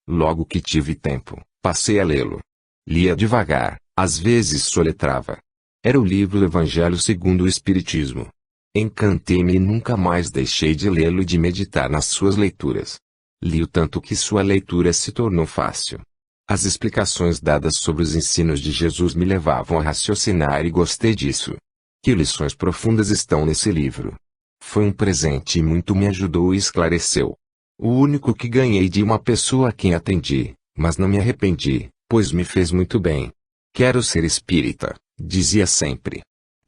Logo que tive tempo, passei a lê-lo. Lia devagar, às vezes soletrava. Era o livro Evangelho segundo o Espiritismo. Encantei-me e nunca mais deixei de lê-lo e de meditar nas suas leituras. Li-o tanto que sua leitura se tornou fácil. As explicações dadas sobre os ensinos de Jesus me levavam a raciocinar e gostei disso. Que lições profundas estão nesse livro! Foi um presente e muito me ajudou e esclareceu. O único que ganhei de uma pessoa a quem atendi, mas não me arrependi, pois me fez muito bem. Quero ser espírita, dizia sempre.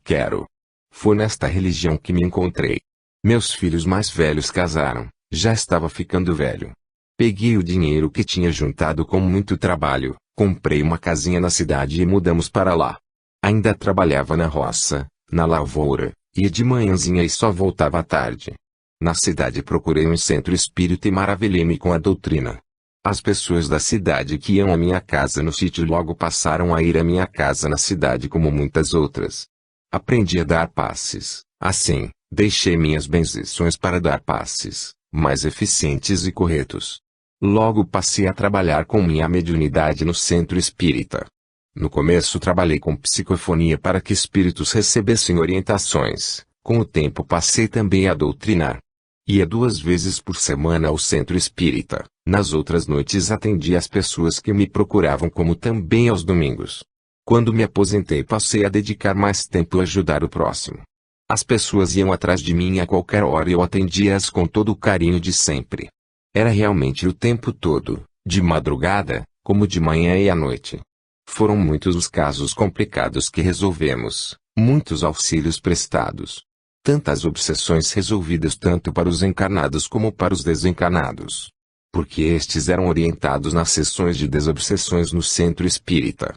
Quero. Foi nesta religião que me encontrei. Meus filhos mais velhos casaram, já estava ficando velho. Peguei o dinheiro que tinha juntado com muito trabalho, comprei uma casinha na cidade e mudamos para lá. Ainda trabalhava na roça, na lavoura, ia de manhãzinha e só voltava à tarde. Na cidade procurei um centro espírita e maravilhei-me com a doutrina. As pessoas da cidade que iam à minha casa no sítio logo passaram a ir à minha casa na cidade como muitas outras. Aprendi a dar passes, assim, deixei minhas bendições para dar passes, mais eficientes e corretos. Logo passei a trabalhar com minha mediunidade no centro espírita. No começo trabalhei com psicofonia para que espíritos recebessem orientações, com o tempo passei também a doutrinar. Ia 2 vezes por semana ao centro espírita, nas outras noites atendia as pessoas que me procuravam como também aos domingos. Quando me aposentei passei a dedicar mais tempo a ajudar o próximo. As pessoas iam atrás de mim a qualquer hora e eu atendia-as com todo o carinho de sempre. Era realmente o tempo todo, de madrugada, como de manhã e à noite. Foram muitos os casos complicados que resolvemos, muitos auxílios prestados. Tantas obsessões resolvidas tanto para os encarnados como para os desencarnados. Porque estes eram orientados nas sessões de desobsessões no centro espírita.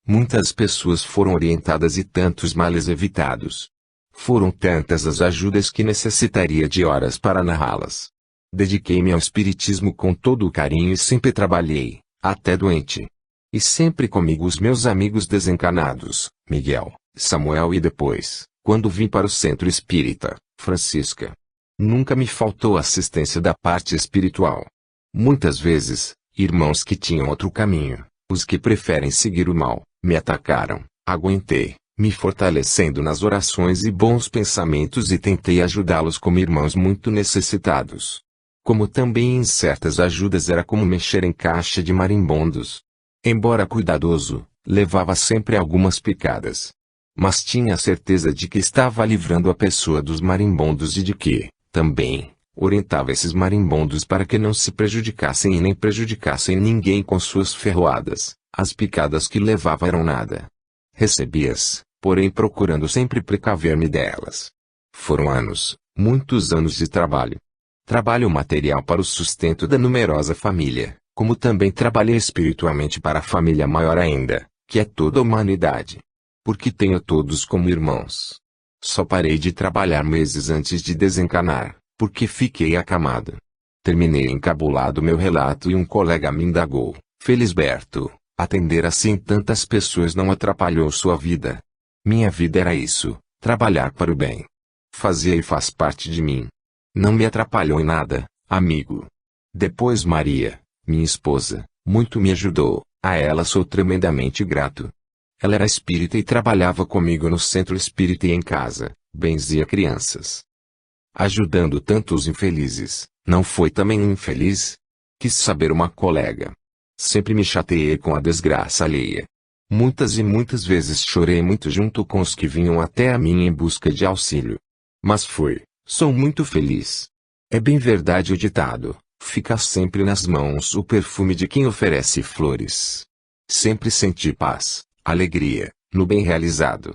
Muitas pessoas foram orientadas e tantos males evitados. Foram tantas as ajudas que necessitaria de horas para narrá-las. Dediquei-me ao espiritismo com todo o carinho e sempre trabalhei, até doente. E sempre comigo os meus amigos desencarnados, Miguel, Samuel e depois, quando vim para o centro espírita, Francisca. Nunca me faltou assistência da parte espiritual. Muitas vezes, irmãos que tinham outro caminho, os que preferem seguir o mal, me atacaram, aguentei, me fortalecendo nas orações e bons pensamentos e tentei ajudá-los como irmãos muito necessitados. Como também em certas ajudas era como mexer em caixa de marimbondos. Embora cuidadoso, levava sempre algumas picadas. Mas tinha a certeza de que estava livrando a pessoa dos marimbondos e de que, também, orientava esses marimbondos para que não se prejudicassem e nem prejudicassem ninguém com suas ferroadas. As picadas que levava eram nada. Recebi-as, porém procurando sempre precaver-me delas. Foram anos, muitos anos de trabalho. Trabalho material para o sustento da numerosa família, como também trabalhei espiritualmente para a família maior ainda, que é toda a humanidade. Porque tenho todos como irmãos. Só parei de trabalhar meses antes de desencarnar, porque fiquei acamado. Terminei encabulado meu relato e um colega me indagou, Felisberto, atender assim tantas pessoas não atrapalhou sua vida? Minha vida era isso, trabalhar para o bem. Fazia e faz parte de mim. Não me atrapalhou em nada, amigo. Depois Maria, minha esposa, muito me ajudou, a ela sou tremendamente grato. Ela era espírita e trabalhava comigo no centro espírita e em casa, benzia crianças. Ajudando tanto os infelizes, não foi também um infeliz? Quis saber uma colega. Sempre me chateei com a desgraça alheia. Muitas e muitas vezes chorei muito junto com os que vinham até a mim em busca de auxílio. Mas sou muito feliz. É bem verdade o ditado, fica sempre nas mãos o perfume de quem oferece flores. Sempre senti paz, alegria, no bem realizado.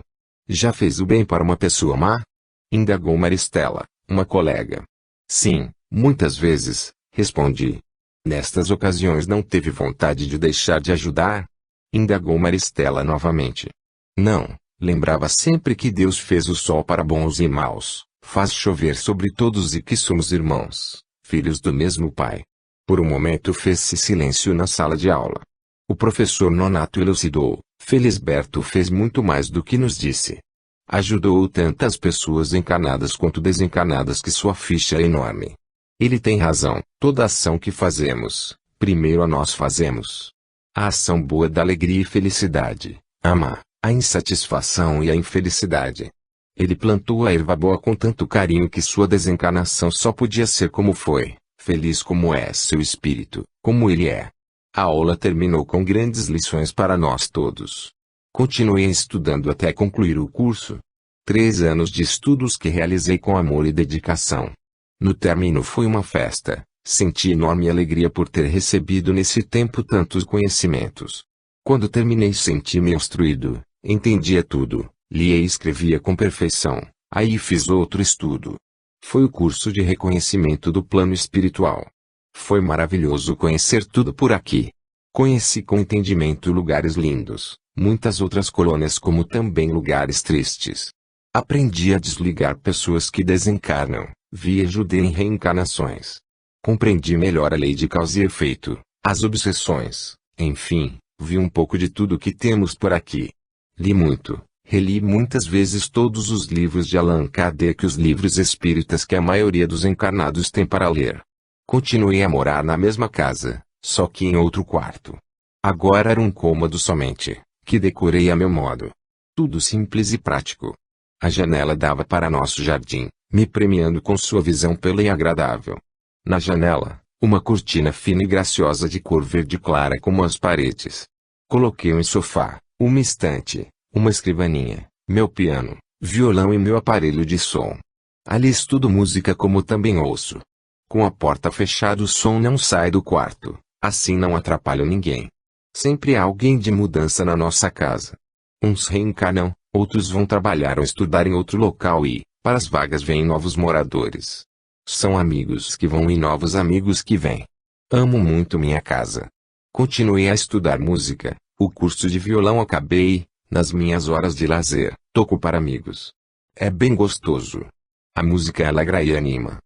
Já fez o bem para uma pessoa má? Indagou Maristela, uma colega. Sim, muitas vezes, respondi. Nestas ocasiões não teve vontade de deixar de ajudar? Indagou Maristela novamente. Não, lembrava sempre que Deus fez o sol para bons e maus, faz chover sobre todos e que somos irmãos, filhos do mesmo Pai. Por um momento fez-se silêncio na sala de aula. O professor Nonato elucidou, Felisberto fez muito mais do que nos disse. Ajudou tantas pessoas encarnadas quanto desencarnadas que sua ficha é enorme. Ele tem razão, toda ação que fazemos, primeiro a nós fazemos. A ação boa dá alegria e felicidade, ama, a insatisfação e a infelicidade. Ele plantou a erva boa com tanto carinho que sua desencarnação só podia ser como foi, feliz como é seu espírito, como ele é. A aula terminou com grandes lições para nós todos. Continuei estudando até concluir o curso. 3 anos de estudos que realizei com amor e dedicação. No término foi uma festa, senti enorme alegria por ter recebido nesse tempo tantos conhecimentos. Quando terminei senti-me instruído, entendia tudo, lia e escrevia com perfeição, aí fiz outro estudo. Foi o curso de reconhecimento do plano espiritual. Foi maravilhoso conhecer tudo por aqui. Conheci com entendimento lugares lindos, muitas outras colônias como também lugares tristes. Aprendi a desligar pessoas que desencarnam, vi e ajudei em reencarnações. Compreendi melhor a lei de causa e efeito, as obsessões, enfim, vi um pouco de tudo que temos por aqui. Li muito, reli muitas vezes todos os livros de Allan Kardec e os livros espíritas que a maioria dos encarnados tem para ler. Continuei a morar na mesma casa, só que em outro quarto. Agora era um cômodo somente, que decorei a meu modo. Tudo simples e prático. A janela dava para nosso jardim, me premiando com sua visão bela e agradável. Na janela, uma cortina fina e graciosa de cor verde clara como as paredes. Coloquei um sofá, uma estante, uma escrivaninha, meu piano, violão e meu aparelho de som. Ali estudo música como também ouço. Com a porta fechada o som não sai do quarto, assim não atrapalho ninguém. Sempre há alguém de mudança na nossa casa. Uns reencarnam, outros vão trabalhar ou estudar em outro local e, para as vagas vêm novos moradores. São amigos que vão e novos amigos que vêm. Amo muito minha casa. Continuei a estudar música, o curso de violão acabei, nas minhas horas de lazer, toco para amigos. É bem gostoso. A música alegra e anima.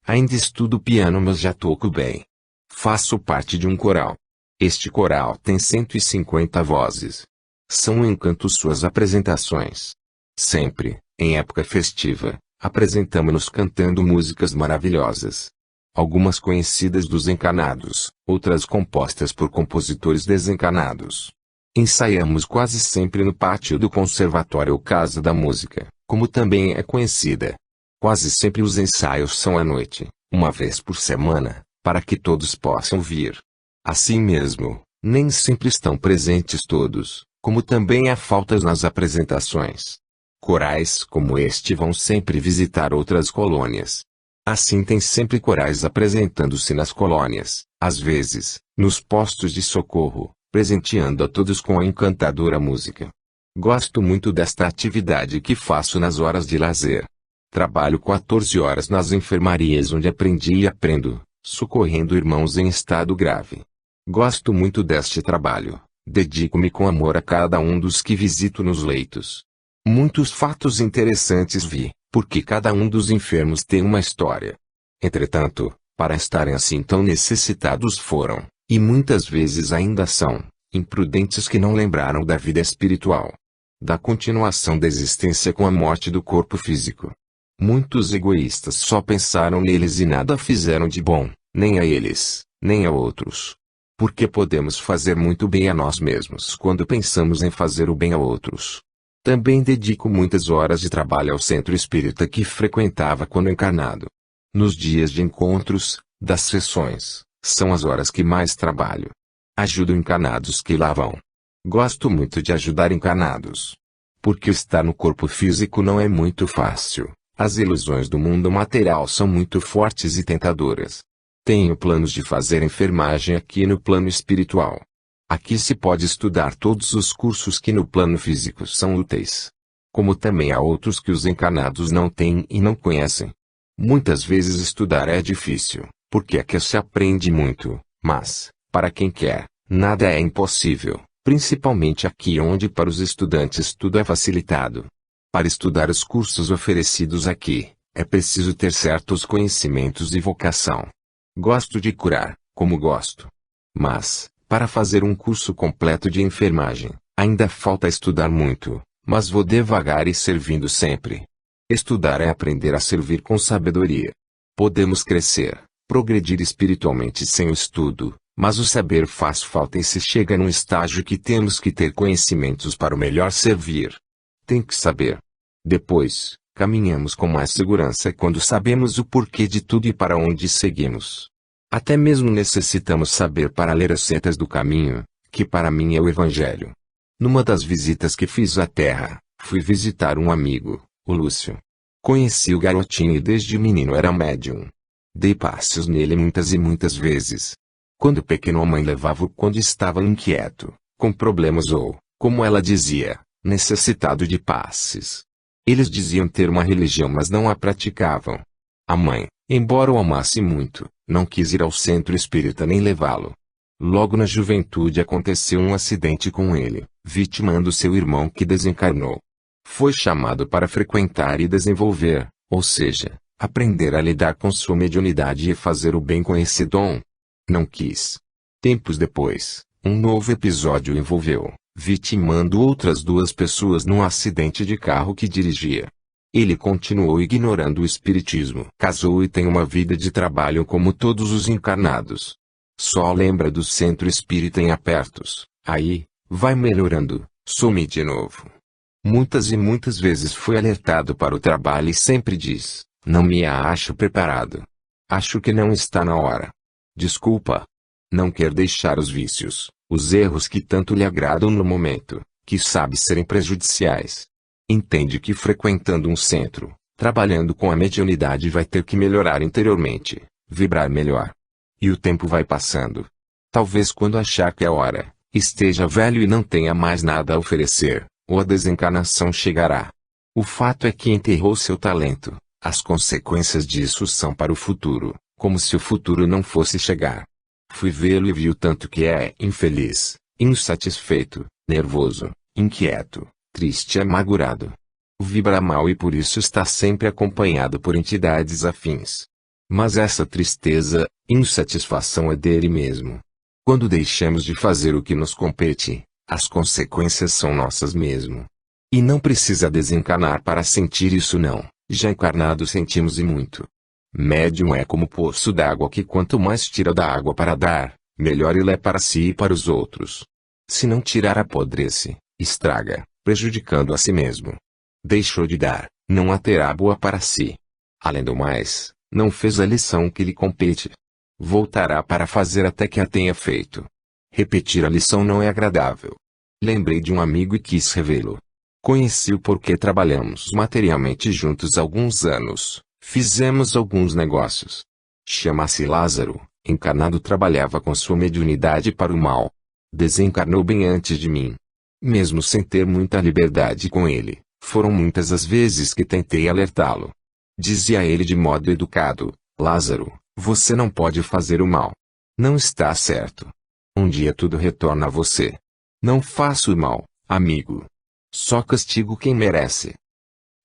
Ainda estudo piano mas já toco bem. Faço parte de um coral. Este coral tem 150 vozes. São um encanto suas apresentações. Sempre, em época festiva, apresentamo-nos cantando músicas maravilhosas. Algumas conhecidas dos encarnados, outras compostas por compositores desencarnados. Ensaiamos quase sempre no pátio do conservatório ou Casa da Música, como também é conhecida. Quase sempre os ensaios são à noite, uma vez por semana, para que todos possam vir. Assim mesmo, nem sempre estão presentes todos, como também há faltas nas apresentações. Corais como este vão sempre visitar outras colônias. Assim tem sempre corais apresentando-se nas colônias, às vezes, nos postos de socorro, presenteando a todos com a encantadora música. Gosto muito desta atividade que faço nas horas de lazer. Trabalho 14 horas nas enfermarias onde aprendi e aprendo, socorrendo irmãos em estado grave. Gosto muito deste trabalho, dedico-me com amor a cada um dos que visito nos leitos. Muitos fatos interessantes vi, porque cada um dos enfermos tem uma história. Entretanto, para estarem assim tão necessitados foram, e muitas vezes ainda são, imprudentes que não lembraram da vida espiritual. Da continuação da existência com a morte do corpo físico. Muitos egoístas só pensaram neles e nada fizeram de bom, nem a eles, nem a outros. Porque podemos fazer muito bem a nós mesmos quando pensamos em fazer o bem a outros. Também dedico muitas horas de trabalho ao centro espírita que frequentava quando encarnado. Nos dias de encontros, das sessões, são as horas que mais trabalho. Ajudo encarnados que lá vão. Gosto muito de ajudar encarnados. Porque estar no corpo físico não é muito fácil. As ilusões do mundo material são muito fortes e tentadoras. Tenho planos de fazer enfermagem aqui no plano espiritual. Aqui se pode estudar todos os cursos que no plano físico são úteis. Como também há outros que os encarnados não têm e não conhecem. Muitas vezes estudar é difícil, porque aqui se aprende muito, mas, para quem quer, nada é impossível, principalmente aqui onde para os estudantes tudo é facilitado. Para estudar os cursos oferecidos aqui, é preciso ter certos conhecimentos e vocação. Gosto de curar, como gosto. Mas, para fazer um curso completo de enfermagem, ainda falta estudar muito, mas vou devagar e servindo sempre. Estudar é aprender a servir com sabedoria. Podemos crescer, progredir espiritualmente sem o estudo, Mas o saber faz falta e se chega num estágio que temos que ter conhecimentos para o melhor servir. Tem que saber. Depois, caminhamos com mais segurança quando sabemos o porquê de tudo e para onde seguimos. Até mesmo necessitamos saber para ler as setas do caminho, que para mim é o Evangelho. Numa das visitas que fiz à Terra, fui visitar um amigo, o Lúcio. Conheci o garotinho e desde menino era médium. Dei passos nele muitas e muitas vezes. Quando pequeno a mãe levava-o quando estava inquieto, com problemas ou, como ela dizia, necessitado de passes. Eles diziam ter uma religião mas não a praticavam. A mãe, embora o amasse muito, não quis ir ao centro espírita nem levá-lo. Logo na juventude aconteceu um acidente com ele, vitimando seu irmão que desencarnou. Foi chamado para frequentar e desenvolver, ou seja, aprender a lidar com sua mediunidade e fazer o bem com esse dom. Não quis. Tempos depois, um novo episódio o envolveu, vitimando outras 2 pessoas num acidente de carro que dirigia. Ele continuou ignorando o espiritismo. Casou e tem uma vida de trabalho como todos os encarnados. Só lembra do centro espírita em apertos. Aí, vai melhorando, some de novo. Muitas e muitas vezes foi alertado para o trabalho e sempre diz: não me acho preparado. Acho que não está na hora. Desculpa. Não quer deixar os vícios, os erros que tanto lhe agradam no momento, que sabe serem prejudiciais. Entende que frequentando um centro, trabalhando com a mediunidade vai ter que melhorar interiormente, vibrar melhor. E o tempo vai passando. Talvez quando achar que é hora, esteja velho e não tenha mais nada a oferecer, ou a desencarnação chegará. O fato é que enterrou seu talento. As consequências disso são para o futuro, como se o futuro não fosse chegar. Fui vê-lo e vi o tanto que é infeliz, insatisfeito, nervoso, inquieto, triste e amargurado. Vibra mal e por isso está sempre acompanhado por entidades afins. Mas essa tristeza, insatisfação é dele mesmo. Quando deixamos de fazer o que nos compete, as consequências são nossas mesmo. E não precisa desencarnar para sentir isso não, já encarnado sentimos e muito. Médium é como poço d'água que quanto mais tira da água para dar, melhor ele é para si e para os outros. Se não tirar apodrece, estraga, prejudicando a si mesmo. Deixou de dar, não a terá boa para si. Além do mais, não fez a lição que lhe compete. Voltará para fazer até que a tenha feito. Repetir a lição não é agradável. Lembrei de um amigo e quis revê-lo. Conheci-o porque trabalhamos materialmente juntos há alguns anos. Fizemos alguns negócios. Chama-se Lázaro, encarnado trabalhava com sua mediunidade para o mal. Desencarnou bem antes de mim. Mesmo sem ter muita liberdade com ele, foram muitas as vezes que tentei alertá-lo. Dizia ele de modo educado: Lázaro, você não pode fazer o mal. Não está certo. Um dia tudo retorna a você. Não faço o mal, amigo. Só castigo quem merece.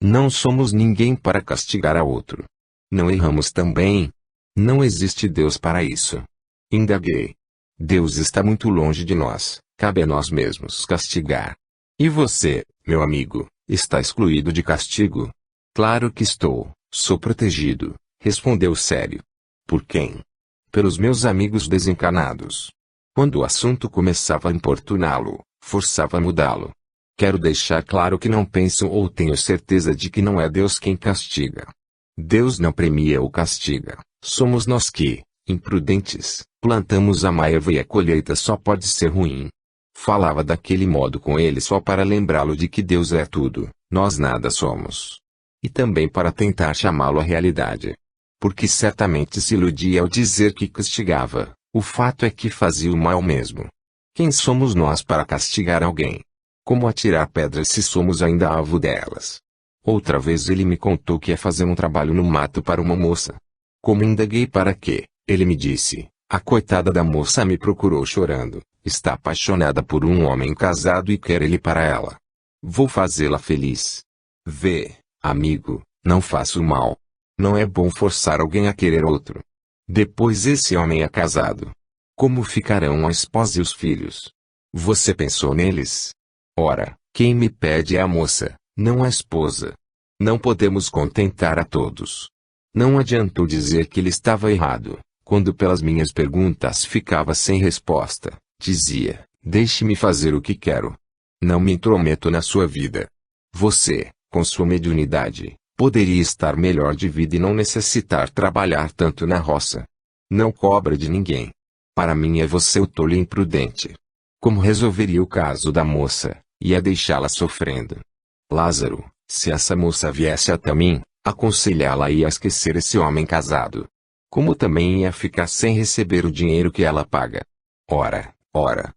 Não somos ninguém para castigar a outro. Não erramos também. Não existe Deus para isso. Indaguei. Deus está muito longe de nós, cabe a nós mesmos castigar. E você, meu amigo, está excluído de castigo? Claro que estou, sou protegido, respondeu sério. Por quem? Pelos meus amigos desencarnados. Quando o assunto começava a importuná-lo, forçava a mudá-lo. Quero deixar claro que não penso ou tenho certeza de que não é Deus quem castiga. Deus não premia ou castiga, somos nós que, imprudentes, plantamos a má erva e a colheita só pode ser ruim. Falava daquele modo com ele só para lembrá-lo de que Deus é tudo, nós nada somos. E também para tentar chamá-lo à realidade. Porque certamente se iludia ao dizer que castigava, o fato é que fazia o mal mesmo. Quem somos nós para castigar alguém? Como atirar pedras se somos ainda alvo delas? Outra vez ele me contou que ia fazer um trabalho no mato para uma moça. Como indaguei para quê, ele me disse: a coitada da moça me procurou chorando, está apaixonada por um homem casado e quer ele para ela. Vou fazê-la feliz. Vê, amigo, não faço mal. Não é bom forçar alguém a querer outro. Depois esse homem é casado. Como ficarão a esposa e os filhos? Você pensou neles? Ora, quem me pede é a moça, não a esposa. Não podemos contentar a todos. Não adiantou dizer que ele estava errado. Quando pelas minhas perguntas ficava sem resposta, dizia: deixe-me fazer o que quero. Não me intrometo na sua vida. Você, com sua mediunidade, poderia estar melhor de vida e não necessitar trabalhar tanto na roça. Não cobra de ninguém. Para mim é você o tolo e imprudente. Como resolveria o caso da moça? Ia deixá-la sofrendo. Lázaro, se essa moça viesse até mim, aconselhá-la ia esquecer esse homem casado. Como também ia ficar sem receber o dinheiro que ela paga. Ora.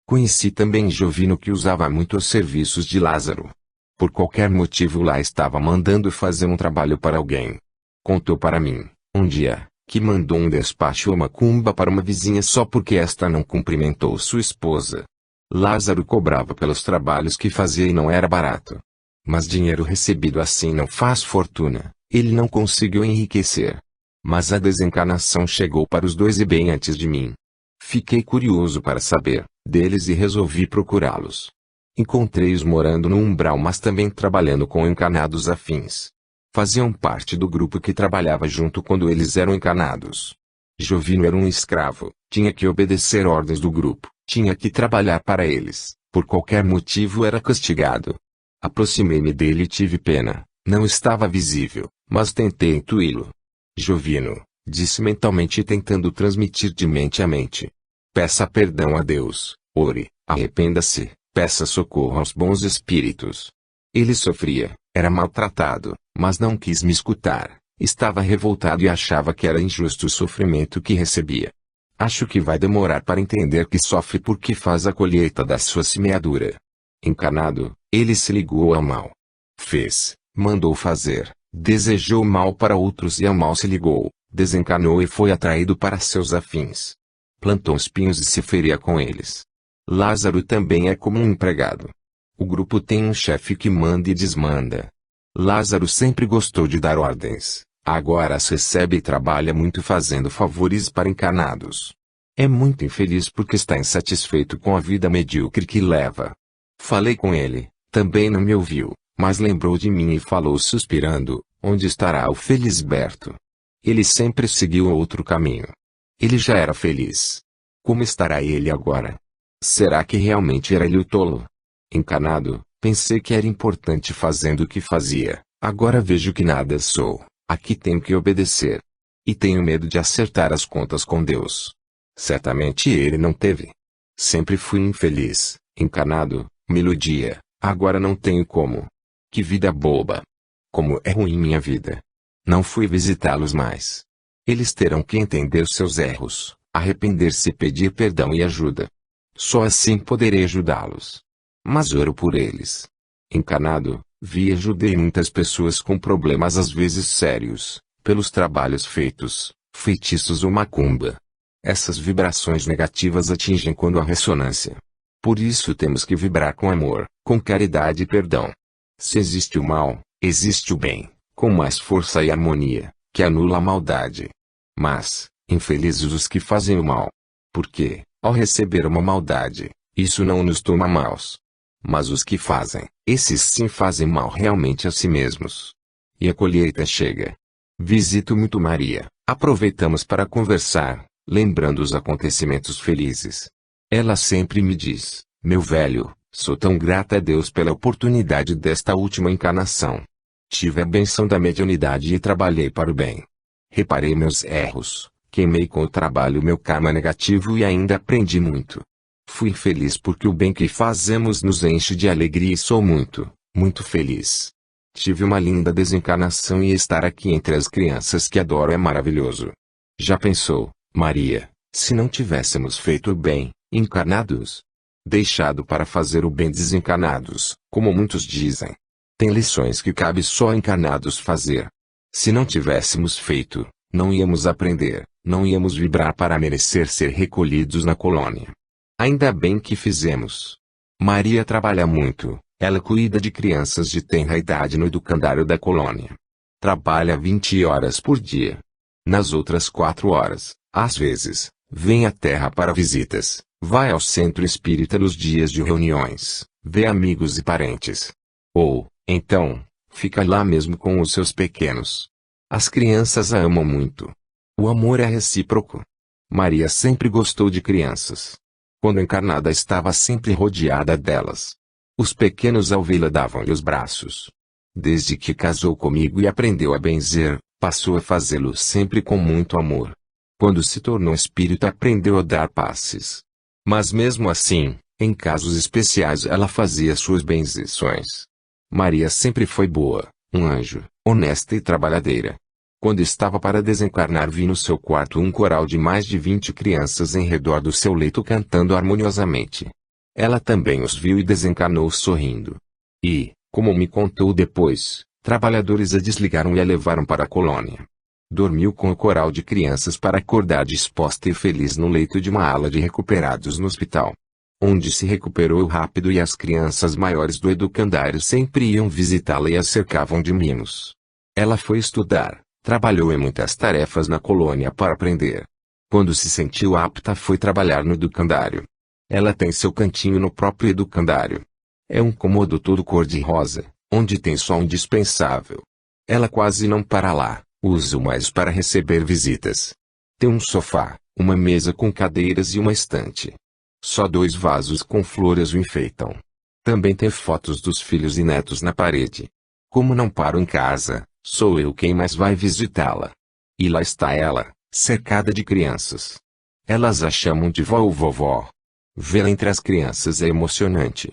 Conheci também Jovino, que usava muito os serviços de Lázaro. Por qualquer motivo lá estava mandando fazer um trabalho para alguém. Contou para mim, um dia, que mandou um despacho ou macumba para uma vizinha só porque esta não cumprimentou sua esposa. Lázaro cobrava pelos trabalhos que fazia e não era barato. Mas dinheiro recebido assim não faz fortuna, ele não conseguiu enriquecer. Mas a desencarnação chegou para os dois e bem antes de mim. Fiquei curioso para saber deles e resolvi procurá-los. Encontrei-os morando no umbral, mas também trabalhando com encarnados afins. Faziam parte do grupo que trabalhava junto quando eles eram encarnados. Jovino era um escravo, tinha que obedecer ordens do grupo, tinha que trabalhar para eles, por qualquer motivo era castigado. Aproximei-me dele e tive pena, não estava visível, mas tentei intuí-lo. Jovino, disse mentalmente tentando transmitir de mente a mente. Peça perdão a Deus, ore, arrependa-se, peça socorro aos bons espíritos. Ele sofria, era maltratado, mas não quis me escutar, estava revoltado e achava que era injusto o sofrimento que recebia. Acho que vai demorar para entender que sofre porque faz a colheita da sua semeadura. Encarnado, ele se ligou ao mal. Fez, mandou fazer, desejou mal para outros e ao mal se ligou, desencarnou e foi atraído para seus afins. Plantou espinhos e se feria com eles. Lázaro também é como um empregado. O grupo tem um chefe que manda e desmanda. Lázaro sempre gostou de dar ordens, agora as recebe e trabalha muito fazendo favores para encarnados. É muito infeliz porque está insatisfeito com a vida medíocre que leva. Falei com ele, também não me ouviu, mas lembrou de mim e falou suspirando: onde estará o Felisberto? Ele sempre seguiu outro caminho. Ele já era feliz. Como estará ele agora? Será que realmente era ele o tolo? Encarnado, pensei que era importante fazendo o que fazia, agora vejo que nada sou, aqui tenho que obedecer. E tenho medo de acertar as contas com Deus. Certamente ele não teve. Sempre fui infeliz, encarnado, me iludia, agora não tenho como. Que vida boba! Como é ruim minha vida! Não fui visitá-los mais. Eles terão que entender seus erros, arrepender-se e pedir perdão e ajuda. Só assim poderei ajudá-los. Mas oro por eles. Encarnado, vi e ajudei muitas pessoas com problemas às vezes sérios, pelos trabalhos feitos, feitiços ou macumba. Essas vibrações negativas atingem quando há ressonância. Por isso temos que vibrar com amor, com caridade e perdão. Se existe o mal, existe o bem, com mais força e harmonia, que anula a maldade. Mas, infelizes os que fazem o mal. Porque, ao receber uma maldade, isso não nos toma maus. Mas os que fazem, esses sim fazem mal realmente a si mesmos. E a colheita chega. Visito muito Maria, aproveitamos para conversar, lembrando os acontecimentos felizes. Ela sempre me diz: meu velho, sou tão grata a Deus pela oportunidade desta última encarnação. Tive a benção da mediunidade e trabalhei para o bem. Reparei meus erros, queimei com o trabalho meu karma negativo e ainda aprendi muito. Fui feliz porque o bem que fazemos nos enche de alegria e sou muito, muito feliz. Tive uma linda desencarnação e estar aqui entre as crianças que adoro é maravilhoso. Já pensou, Maria, se não tivéssemos feito o bem, encarnados? Deixado para fazer o bem desencarnados, como muitos dizem. Tem lições que cabe só encarnados fazer. Se não tivéssemos feito, não íamos aprender, não íamos vibrar para merecer ser recolhidos na colônia. Ainda bem que fizemos. Maria trabalha muito, ela cuida de crianças de tenra idade no educandário da colônia. Trabalha 20 horas por dia. Nas outras 4 horas, às vezes, vem à terra para visitas, vai ao centro espírita nos dias de reuniões, vê amigos e parentes. Ou, então, fica lá mesmo com os seus pequenos. As crianças a amam muito. O amor é recíproco. Maria sempre gostou de crianças. Quando encarnada estava sempre rodeada delas. Os pequenos ao vê-la davam-lhe os braços. Desde que casou comigo e aprendeu a benzer, passou a fazê-lo sempre com muito amor. Quando se tornou espírita aprendeu a dar passes. Mas mesmo assim, em casos especiais ela fazia suas benzições. Maria sempre foi boa, um anjo, honesta e trabalhadeira. Quando estava para desencarnar vi no seu quarto um coral de mais de 20 crianças em redor do seu leito cantando harmoniosamente. Ela também os viu e desencarnou sorrindo. E, como me contou depois, trabalhadores a desligaram e a levaram para a colônia. Dormiu com o coral de crianças para acordar disposta e feliz no leito de uma ala de recuperados no hospital. Onde se recuperou rápido e as crianças maiores do educandário sempre iam visitá-la e a cercavam de mimos. Ela foi estudar, trabalhou em muitas tarefas na colônia para aprender. Quando se sentiu apta foi trabalhar no educandário. Ela tem seu cantinho no próprio educandário. É um cômodo todo cor-de-rosa, onde tem só um indispensável. Ela quase não para lá, usa-o mais para receber visitas. Tem um sofá, uma mesa com cadeiras e uma estante. Só 2 vasos com flores o enfeitam. Também tem fotos dos filhos e netos na parede. Como não paro em casa, sou eu quem mais vai visitá-la. E lá está ela, cercada de crianças. Elas a chamam de vó ou vovó. Vê-la entre as crianças é emocionante.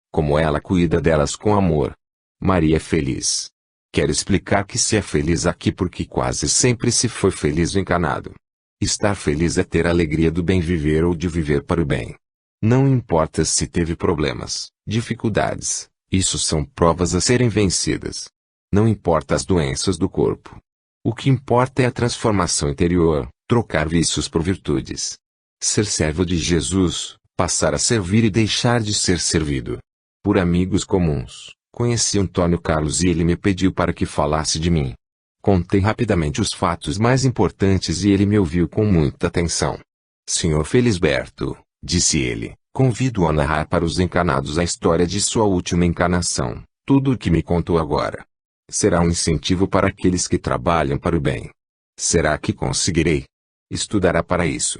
Como ela cuida delas com amor. Maria é feliz. Quero explicar que se é feliz aqui porque quase sempre se foi feliz encarnado. Estar feliz é ter a alegria do bem viver ou de viver para o bem. Não importa se teve problemas, dificuldades, isso são provas a serem vencidas. Não importa as doenças do corpo. O que importa é a transformação interior, trocar vícios por virtudes. Ser servo de Jesus, passar a servir e deixar de ser servido. Por amigos comuns, conheci Antônio Carlos e ele me pediu para que falasse de mim. Contei rapidamente os fatos mais importantes e ele me ouviu com muita atenção. Senhor Felisberto, disse ele, convido a narrar para os encarnados a história de sua última encarnação, tudo o que me contou agora. Será um incentivo para aqueles que trabalham para o bem. Será que conseguirei? Estudará para isso.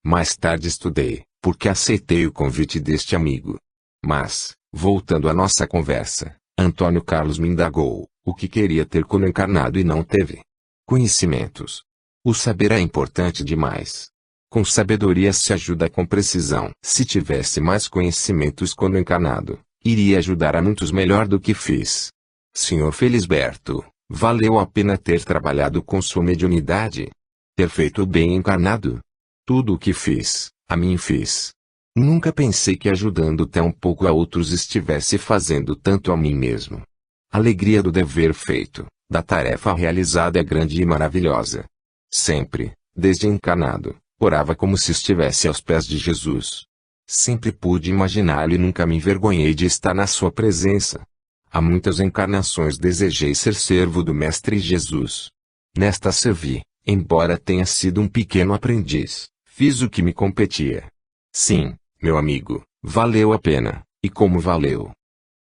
Mais tarde estudei, porque aceitei o convite deste amigo. Mas, voltando à nossa conversa, Antônio Carlos me indagou, o que queria ter quando encarnado e não teve. Conhecimentos. O saber é importante demais. Com sabedoria se ajuda com precisão. Se tivesse mais conhecimentos quando encarnado, iria ajudar a muitos melhor do que fiz. Senhor Felisberto, valeu a pena ter trabalhado com sua mediunidade? Ter feito o bem encarnado? Tudo o que fiz, a mim fiz. Nunca pensei que ajudando tão pouco a outros estivesse fazendo tanto a mim mesmo. A alegria do dever feito, da tarefa realizada é grande e maravilhosa. Sempre, desde encarnado, orava como se estivesse aos pés de Jesus. Sempre pude imaginá-lo e nunca me envergonhei de estar na sua presença. Há muitas encarnações desejei ser servo do Mestre Jesus. Nesta servi, embora tenha sido um pequeno aprendiz, fiz o que me competia. Sim, meu amigo, valeu a pena, e como valeu.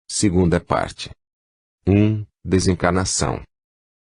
Segunda parte. 1. Desencarnação.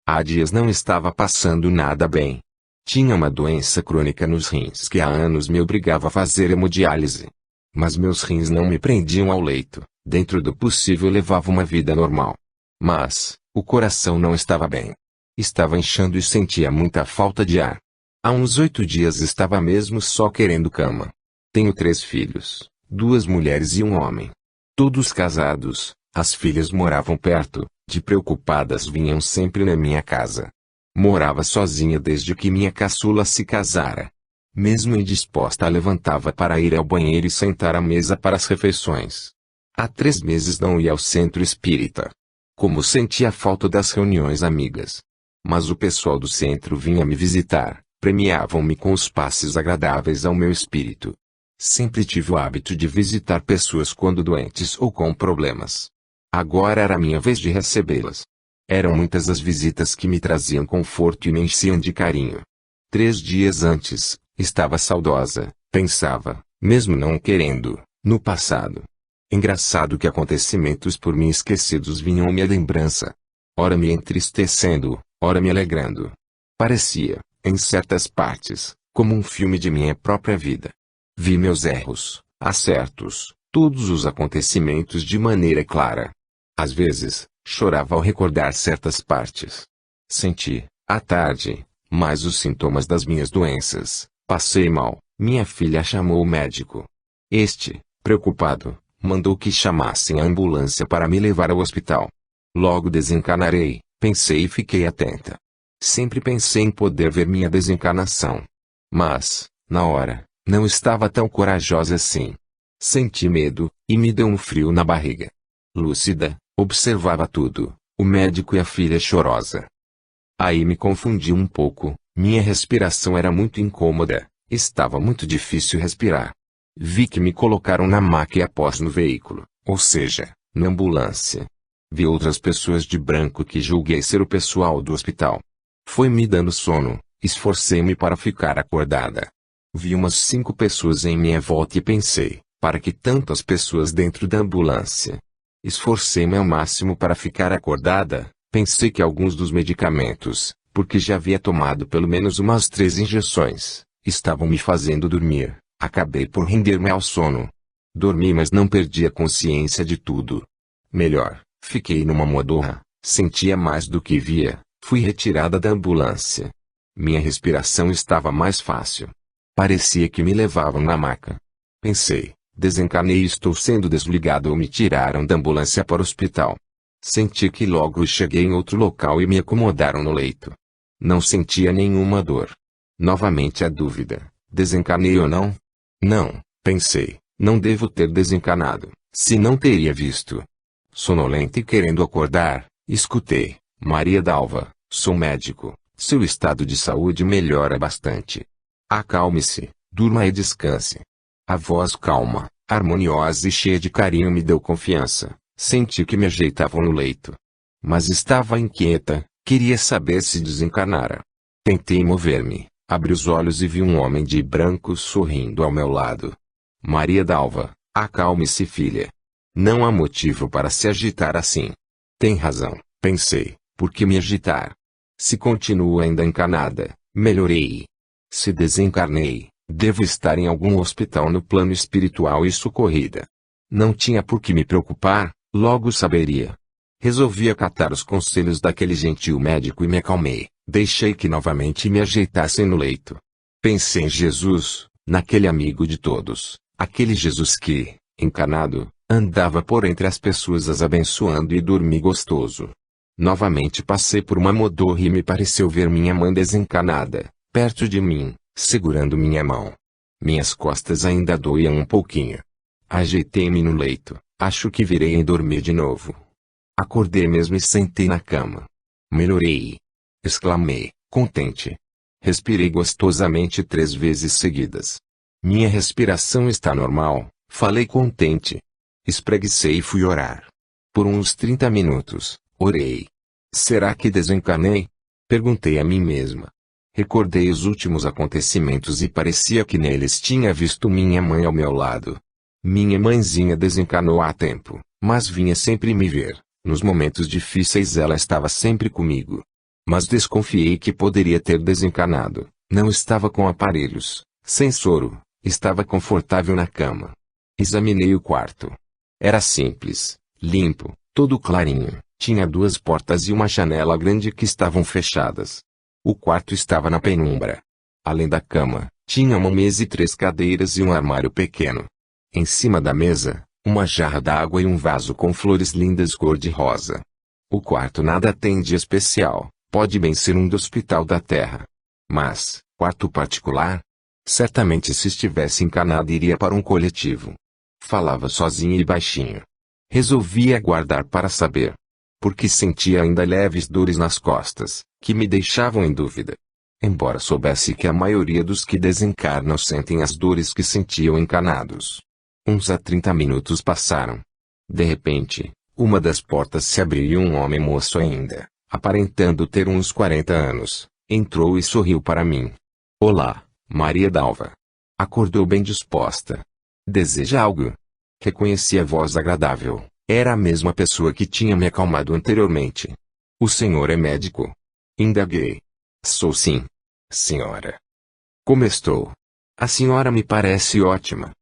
Há dias não estava passando nada bem. Tinha uma doença crônica nos rins que há anos me obrigava a fazer hemodiálise. Mas meus rins não me prendiam ao leito, dentro do possível levava uma vida normal. Mas, o coração não estava bem. Estava inchando e sentia muita falta de ar. Há uns 8 dias estava mesmo só querendo cama. Tenho 3 filhos, 2 mulheres e um homem. Todos casados, as filhas moravam perto, de preocupadas vinham sempre na minha casa. Morava sozinha desde que minha caçula se casara. Mesmo indisposta levantava para ir ao banheiro e sentar à mesa para as refeições. Há 3 meses não ia ao centro espírita. Como sentia falta das reuniões amigas. Mas o pessoal do centro vinha me visitar, premiavam-me com os passes agradáveis ao meu espírito. Sempre tive o hábito de visitar pessoas quando doentes ou com problemas. Agora era minha vez de recebê-las. Eram muitas as visitas que me traziam conforto e me enchiam de carinho. 3 dias antes, estava saudosa, pensava, mesmo não querendo, no passado. Engraçado que acontecimentos por mim esquecidos vinham à minha lembrança. Ora me entristecendo, ora me alegrando. Parecia, em certas partes, como um filme de minha própria vida. Vi meus erros, acertos, todos os acontecimentos de maneira clara. Às vezes, chorava ao recordar certas partes. Senti, à tarde, mais os sintomas das minhas doenças. Passei mal. Minha filha chamou o médico. Este, preocupado, mandou que chamassem a ambulância para me levar ao hospital. Logo desencarnarei, pensei e fiquei atenta. Sempre pensei em poder ver minha desencarnação. Mas, na hora, não estava tão corajosa assim. Senti medo, e me deu um frio na barriga. Lúcida, observava tudo, o médico e a filha chorosa. Aí me confundi um pouco, minha respiração era muito incômoda, estava muito difícil respirar. Vi que me colocaram na maca e após no veículo, ou seja, na ambulância. Vi outras pessoas de branco que julguei ser o pessoal do hospital. Foi me dando sono, esforcei-me para ficar acordada. Vi umas 5 pessoas em minha volta e pensei, para que tantas pessoas dentro da ambulância? Esforcei-me ao máximo para ficar acordada, pensei que alguns dos medicamentos, porque já havia tomado pelo menos umas 3 injeções, estavam me fazendo dormir. Acabei por render-me ao sono. Dormi, mas não perdi a consciência de tudo. Melhor, fiquei numa modorra, sentia mais do que via, fui retirada da ambulância. Minha respiração estava mais fácil. Parecia que me levavam na maca. Pensei, desencarnei e estou sendo desligado ou me tiraram da ambulância para o hospital. Senti que logo cheguei em outro local e me acomodaram no leito. Não sentia nenhuma dor. Novamente a dúvida, desencarnei ou não? Não, pensei, não devo ter desencarnado, se não teria visto. Sonolenta e querendo acordar, escutei, Maria Dalva, sou médico, seu estado de saúde melhora bastante. Acalme-se, durma e descanse. A voz calma, harmoniosa e cheia de carinho me deu confiança, senti que me ajeitavam no leito. Mas estava inquieta, queria saber se desencarnara. Tentei mover-me. Abri os olhos e vi um homem de branco sorrindo ao meu lado. Maria Dalva, acalme-se, filha. Não há motivo para se agitar assim. Tem razão, pensei, por que me agitar? Se continuo ainda encarnada, melhorei. Se desencarnei, devo estar em algum hospital no plano espiritual e socorrida. Não tinha por que me preocupar, logo saberia. Resolvi acatar os conselhos daquele gentil médico e me acalmei. Deixei que novamente me ajeitassem no leito. Pensei em Jesus, naquele amigo de todos, aquele Jesus que, encarnado, andava por entre as pessoas as abençoando e dormi gostoso. Novamente passei por uma modorra e me pareceu ver minha mãe desencarnada, perto de mim, segurando minha mão. Minhas costas ainda doíam um pouquinho. Ajeitei-me no leito, acho que virei em dormir de novo. Acordei mesmo e sentei na cama. Melhorei! Exclamei, contente. Respirei gostosamente 3 vezes seguidas. Minha respiração está normal, falei contente. Espreguicei e fui orar. Por uns 30 minutos, orei. Será que desencarnei? Perguntei a mim mesma. Recordei os últimos acontecimentos e parecia que neles tinha visto minha mãe ao meu lado. Minha mãezinha desencarnou há tempo, mas vinha sempre me ver. Nos momentos difíceis ela estava sempre comigo. Mas desconfiei que poderia ter desencarnado. Não estava com aparelhos, sem soro, estava confortável na cama. Examinei o quarto. Era simples, limpo, todo clarinho, tinha 2 portas e uma janela grande que estavam fechadas. O quarto estava na penumbra. Além da cama, tinha uma mesa e 3 cadeiras e um armário pequeno. Em cima da mesa, uma jarra d'água e um vaso com flores lindas cor-de-rosa. O quarto nada tem de especial. Pode bem ser um do hospital da terra. Mas, quarto particular? Certamente se estivesse encarnado iria para um coletivo. Falava sozinha e baixinho. Resolvi aguardar para saber. Porque sentia ainda leves dores nas costas, que me deixavam em dúvida. Embora soubesse que a maioria dos que desencarnam sentem as dores que sentiam encarnados. Uns 30 minutos passaram. De repente, uma das portas se abriu e um homem moço ainda, aparentando ter uns 40 anos, entrou e sorriu para mim. Olá, Maria Dalva. Acordou bem disposta. Deseja algo? Reconheci a voz agradável. Era a mesma pessoa que tinha me acalmado anteriormente. O senhor é médico? Indaguei. Sou sim. Senhora. Como estou? A senhora me parece ótima.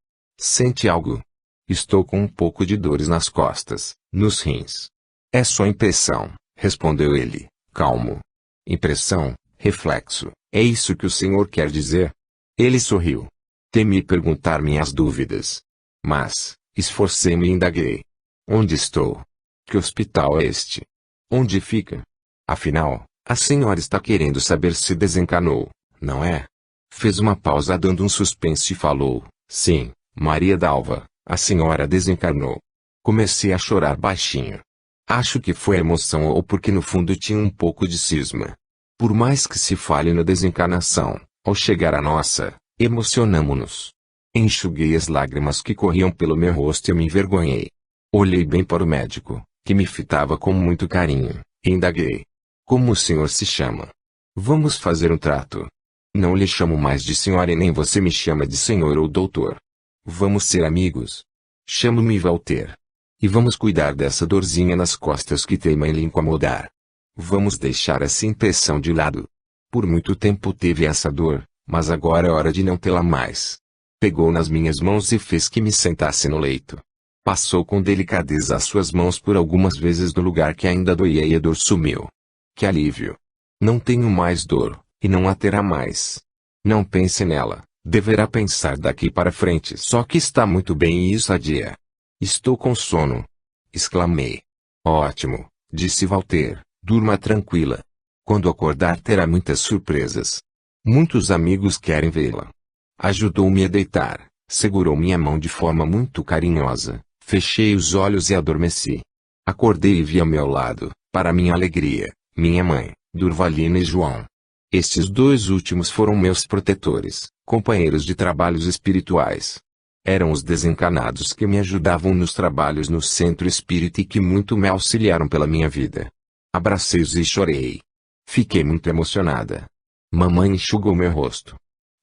Sente algo? Estou com um pouco de dores nas costas, nos rins. É só impressão, respondeu ele, calmo. Impressão, reflexo, é isso que o senhor quer dizer? Ele sorriu. Temi perguntar minhas dúvidas. Mas, esforcei-me e indaguei. Onde estou? Que hospital é este? Onde fica? Afinal, a senhora está querendo saber se desencanou, não é? Fez uma pausa dando um suspense e falou, sim, Maria Dalva, a senhora desencarnou. Comecei a chorar baixinho. Acho que foi emoção ou porque no fundo tinha um pouco de cisma. Por mais que se fale na desencarnação, ao chegar a nossa, emocionamo-nos. Enxuguei as lágrimas que corriam pelo meu rosto e me envergonhei. Olhei bem para o médico, que me fitava com muito carinho, e indaguei. Como o senhor se chama? Vamos fazer um trato. Não lhe chamo mais de senhora e nem você me chama de senhor ou doutor. Vamos ser amigos. Chamo-me Walter. E vamos cuidar dessa dorzinha nas costas que teima em lhe incomodar. Vamos deixar essa impressão de lado. Por muito tempo teve essa dor, mas agora é hora de não tê-la mais. Pegou nas minhas mãos e fez que me sentasse no leito. Passou com delicadeza as suas mãos por algumas vezes no lugar que ainda doía e a dor sumiu. Que alívio! Não tenho mais dor, e não a terá mais. Não pense nela, deverá pensar daqui para frente só que está muito bem e isso adia. Estou com sono. Exclamei. Ótimo, disse Walter, durma tranquila. Quando acordar terá muitas surpresas. Muitos amigos querem vê-la. Ajudou-me a deitar, segurou minha mão de forma muito carinhosa, fechei os olhos e adormeci. Acordei e vi ao meu lado, para minha alegria, minha mãe, Durvalina e João. Estes dois últimos foram meus protetores, companheiros de trabalhos espirituais. Eram os desencarnados que me ajudavam nos trabalhos no centro espírita e que muito me auxiliaram pela minha vida. Abracei-os e chorei. Fiquei muito emocionada. Mamãe enxugou meu rosto.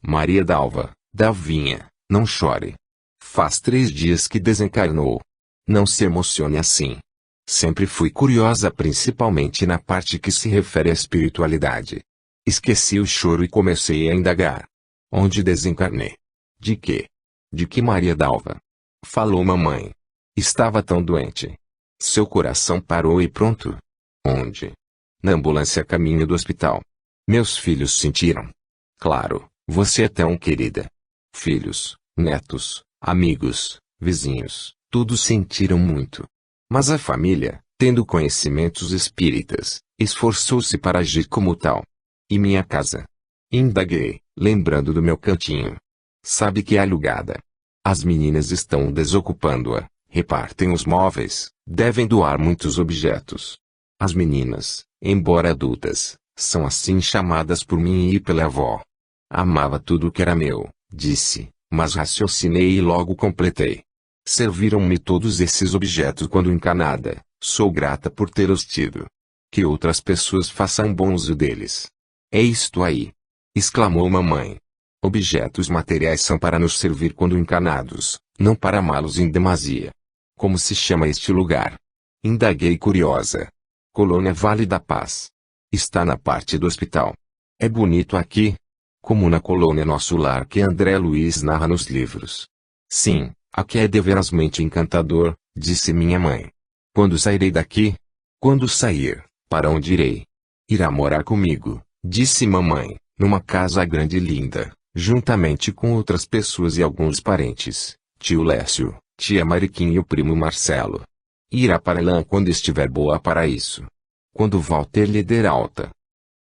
Maria Dalva, Dalvinha, não chore. Faz 3 dias que desencarnou. Não se emocione assim. Sempre fui curiosa principalmente na parte que se refere à espiritualidade. Esqueci o choro e comecei a indagar. Onde desencarnei? De quê? De que Maria Dalva? Falou mamãe. Estava tão doente. Seu coração parou e pronto. Onde? Na ambulância a caminho do hospital. Meus filhos sentiram. Claro, você é tão querida. Filhos, netos, amigos, vizinhos, todos sentiram muito. Mas a família, tendo conhecimentos espíritas, esforçou-se para agir como tal. E minha casa? Indaguei, lembrando do meu cantinho. Sabe que é alugada. As meninas estão desocupando-a, repartem os móveis, devem doar muitos objetos. As meninas, embora adultas, são assim chamadas por mim e pela avó. Amava tudo o que era meu, disse, mas raciocinei e logo completei. Serviram-me todos esses objetos quando encanada, sou grata por tê-los tido. Que outras pessoas façam bom uso deles. É isto aí! Exclamou mamãe. Objetos materiais são para nos servir quando encanados, não para amá-los em demasia. Como se chama este lugar? Indaguei curiosa. Colônia Vale da Paz. Está na parte do hospital. É bonito aqui? Como na colônia Nosso Lar que André Luiz narra nos livros. Sim, aqui é deverasmente encantador, disse minha mãe. Quando sairei daqui? Quando sair, para onde irei? Irá morar comigo, disse mamãe, numa casa grande e linda, juntamente com outras pessoas e alguns parentes, tio Lécio, tia Mariquinha e o primo Marcelo. Irá para lá quando estiver boa para isso. Quando Walter lhe der alta.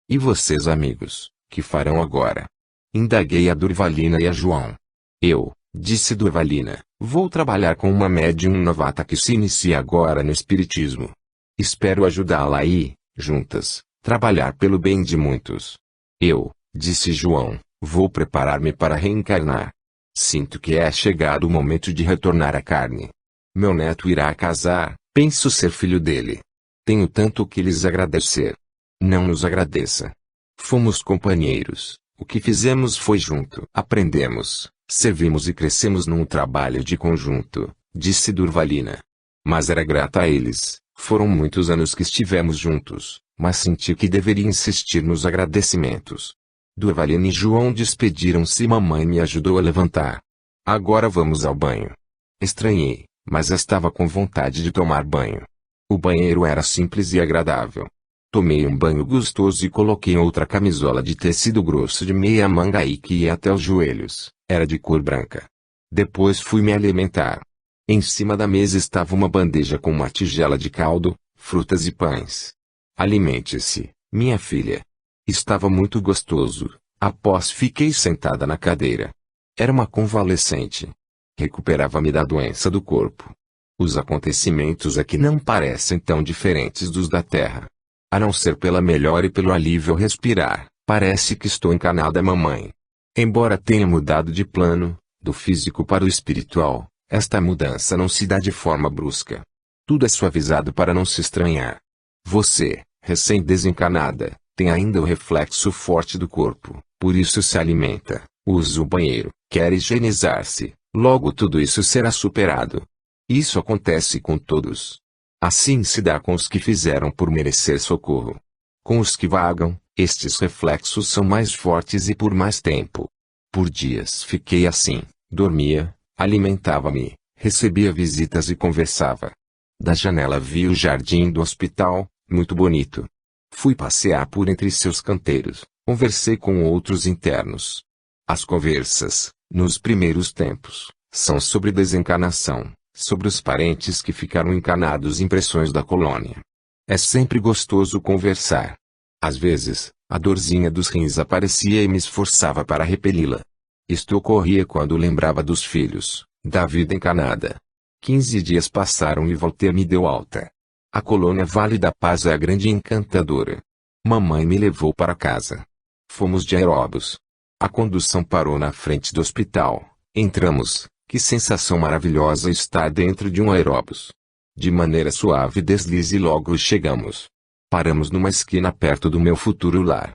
E vocês amigos, que farão agora? Indaguei a Durvalina e a João. Eu, disse Durvalina, vou trabalhar com uma médium novata que se inicia agora no espiritismo. Espero ajudá-la e, juntas, trabalhar pelo bem de muitos. Eu, disse João, vou preparar-me para reencarnar. Sinto que é chegado o momento de retornar à carne. Meu neto irá casar, penso ser filho dele. Tenho tanto que lhes agradecer. Não nos agradeça. Fomos companheiros, o que fizemos foi junto. Aprendemos, servimos e crescemos num trabalho de conjunto, disse Durvalina. Mas era grata a eles, foram muitos anos que estivemos juntos, mas senti que deveria insistir nos agradecimentos. Durvalina e João despediram-se e mamãe me ajudou a levantar. Agora vamos ao banho. Estranhei, mas estava com vontade de tomar banho. O banheiro era simples e agradável. Tomei um banho gostoso e coloquei outra camisola de tecido grosso de meia manga e que ia até os joelhos, era de cor branca. Depois fui me alimentar. Em cima da mesa estava uma bandeja com uma tigela de caldo, frutas e pães. Alimente-se, minha filha. Estava muito gostoso. Após fiquei sentada na cadeira. Era uma convalescente. Recuperava-me da doença do corpo. Os acontecimentos aqui não parecem tão diferentes dos da Terra. A não ser pela melhora e pelo alívio ao respirar, parece que estou encanada, mamãe. Embora tenha mudado de plano, do físico para o espiritual, esta mudança não se dá de forma brusca. Tudo é suavizado para não se estranhar. Você, recém-desencanada, tem ainda o reflexo forte do corpo, por isso se alimenta, usa o banheiro, quer higienizar-se, logo tudo isso será superado. Isso acontece com todos. Assim se dá com os que fizeram por merecer socorro. Com os que vagam, estes reflexos são mais fortes e por mais tempo. Por dias fiquei assim, dormia, alimentava-me, recebia visitas e conversava. Da janela vi o jardim do hospital, muito bonito. Fui passear por entre seus canteiros, conversei com outros internos. As conversas, nos primeiros tempos, são sobre desencarnação, sobre os parentes que ficaram encanados, impressões da colônia. É sempre gostoso conversar. Às vezes, a dorzinha dos rins aparecia e me esforçava para repeli-la. Isto ocorria quando lembrava dos filhos, da vida encanada. 15 dias passaram e Walter me deu alta. A colônia Vale da Paz é grande e encantadora. Mamãe me levou para casa. Fomos de aeróbus. A condução parou na frente do hospital. Entramos. Que sensação maravilhosa estar dentro de um aeróbus. De maneira suave deslize e logo chegamos. Paramos numa esquina perto do meu futuro lar.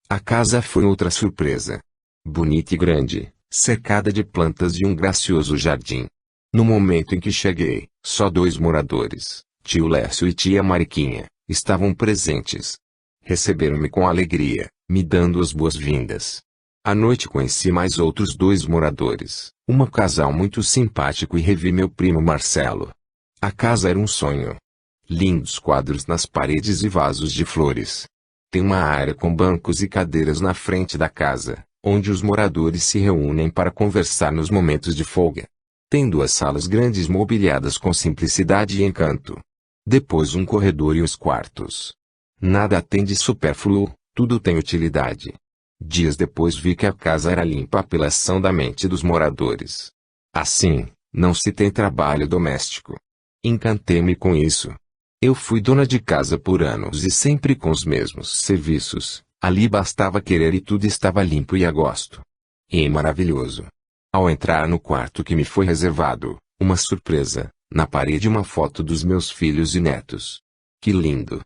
A casa foi outra surpresa. Bonita e grande, cercada de plantas e um gracioso jardim. No momento em que cheguei, só 2 moradores, tio Lécio e tia Mariquinha, estavam presentes. Receberam-me com alegria, me dando as boas-vindas. À noite conheci mais outros 2 moradores, um casal muito simpático e revi meu primo Marcelo. A casa era um sonho. Lindos quadros nas paredes e vasos de flores. Tem uma área com bancos e cadeiras na frente da casa, onde os moradores se reúnem para conversar nos momentos de folga. Tem 2 salas grandes mobiliadas com simplicidade e encanto. Depois um corredor e os quartos. Nada tem de supérfluo, tudo tem utilidade. Dias depois vi que a casa era limpa pela ação da mente dos moradores. Assim, não se tem trabalho doméstico. Encantei-me com isso. Eu fui dona de casa por anos e sempre com os mesmos serviços. Ali bastava querer e tudo estava limpo e a gosto. E maravilhoso. Ao entrar no quarto que me foi reservado, uma surpresa, na parede uma foto dos meus filhos e netos. Que lindo!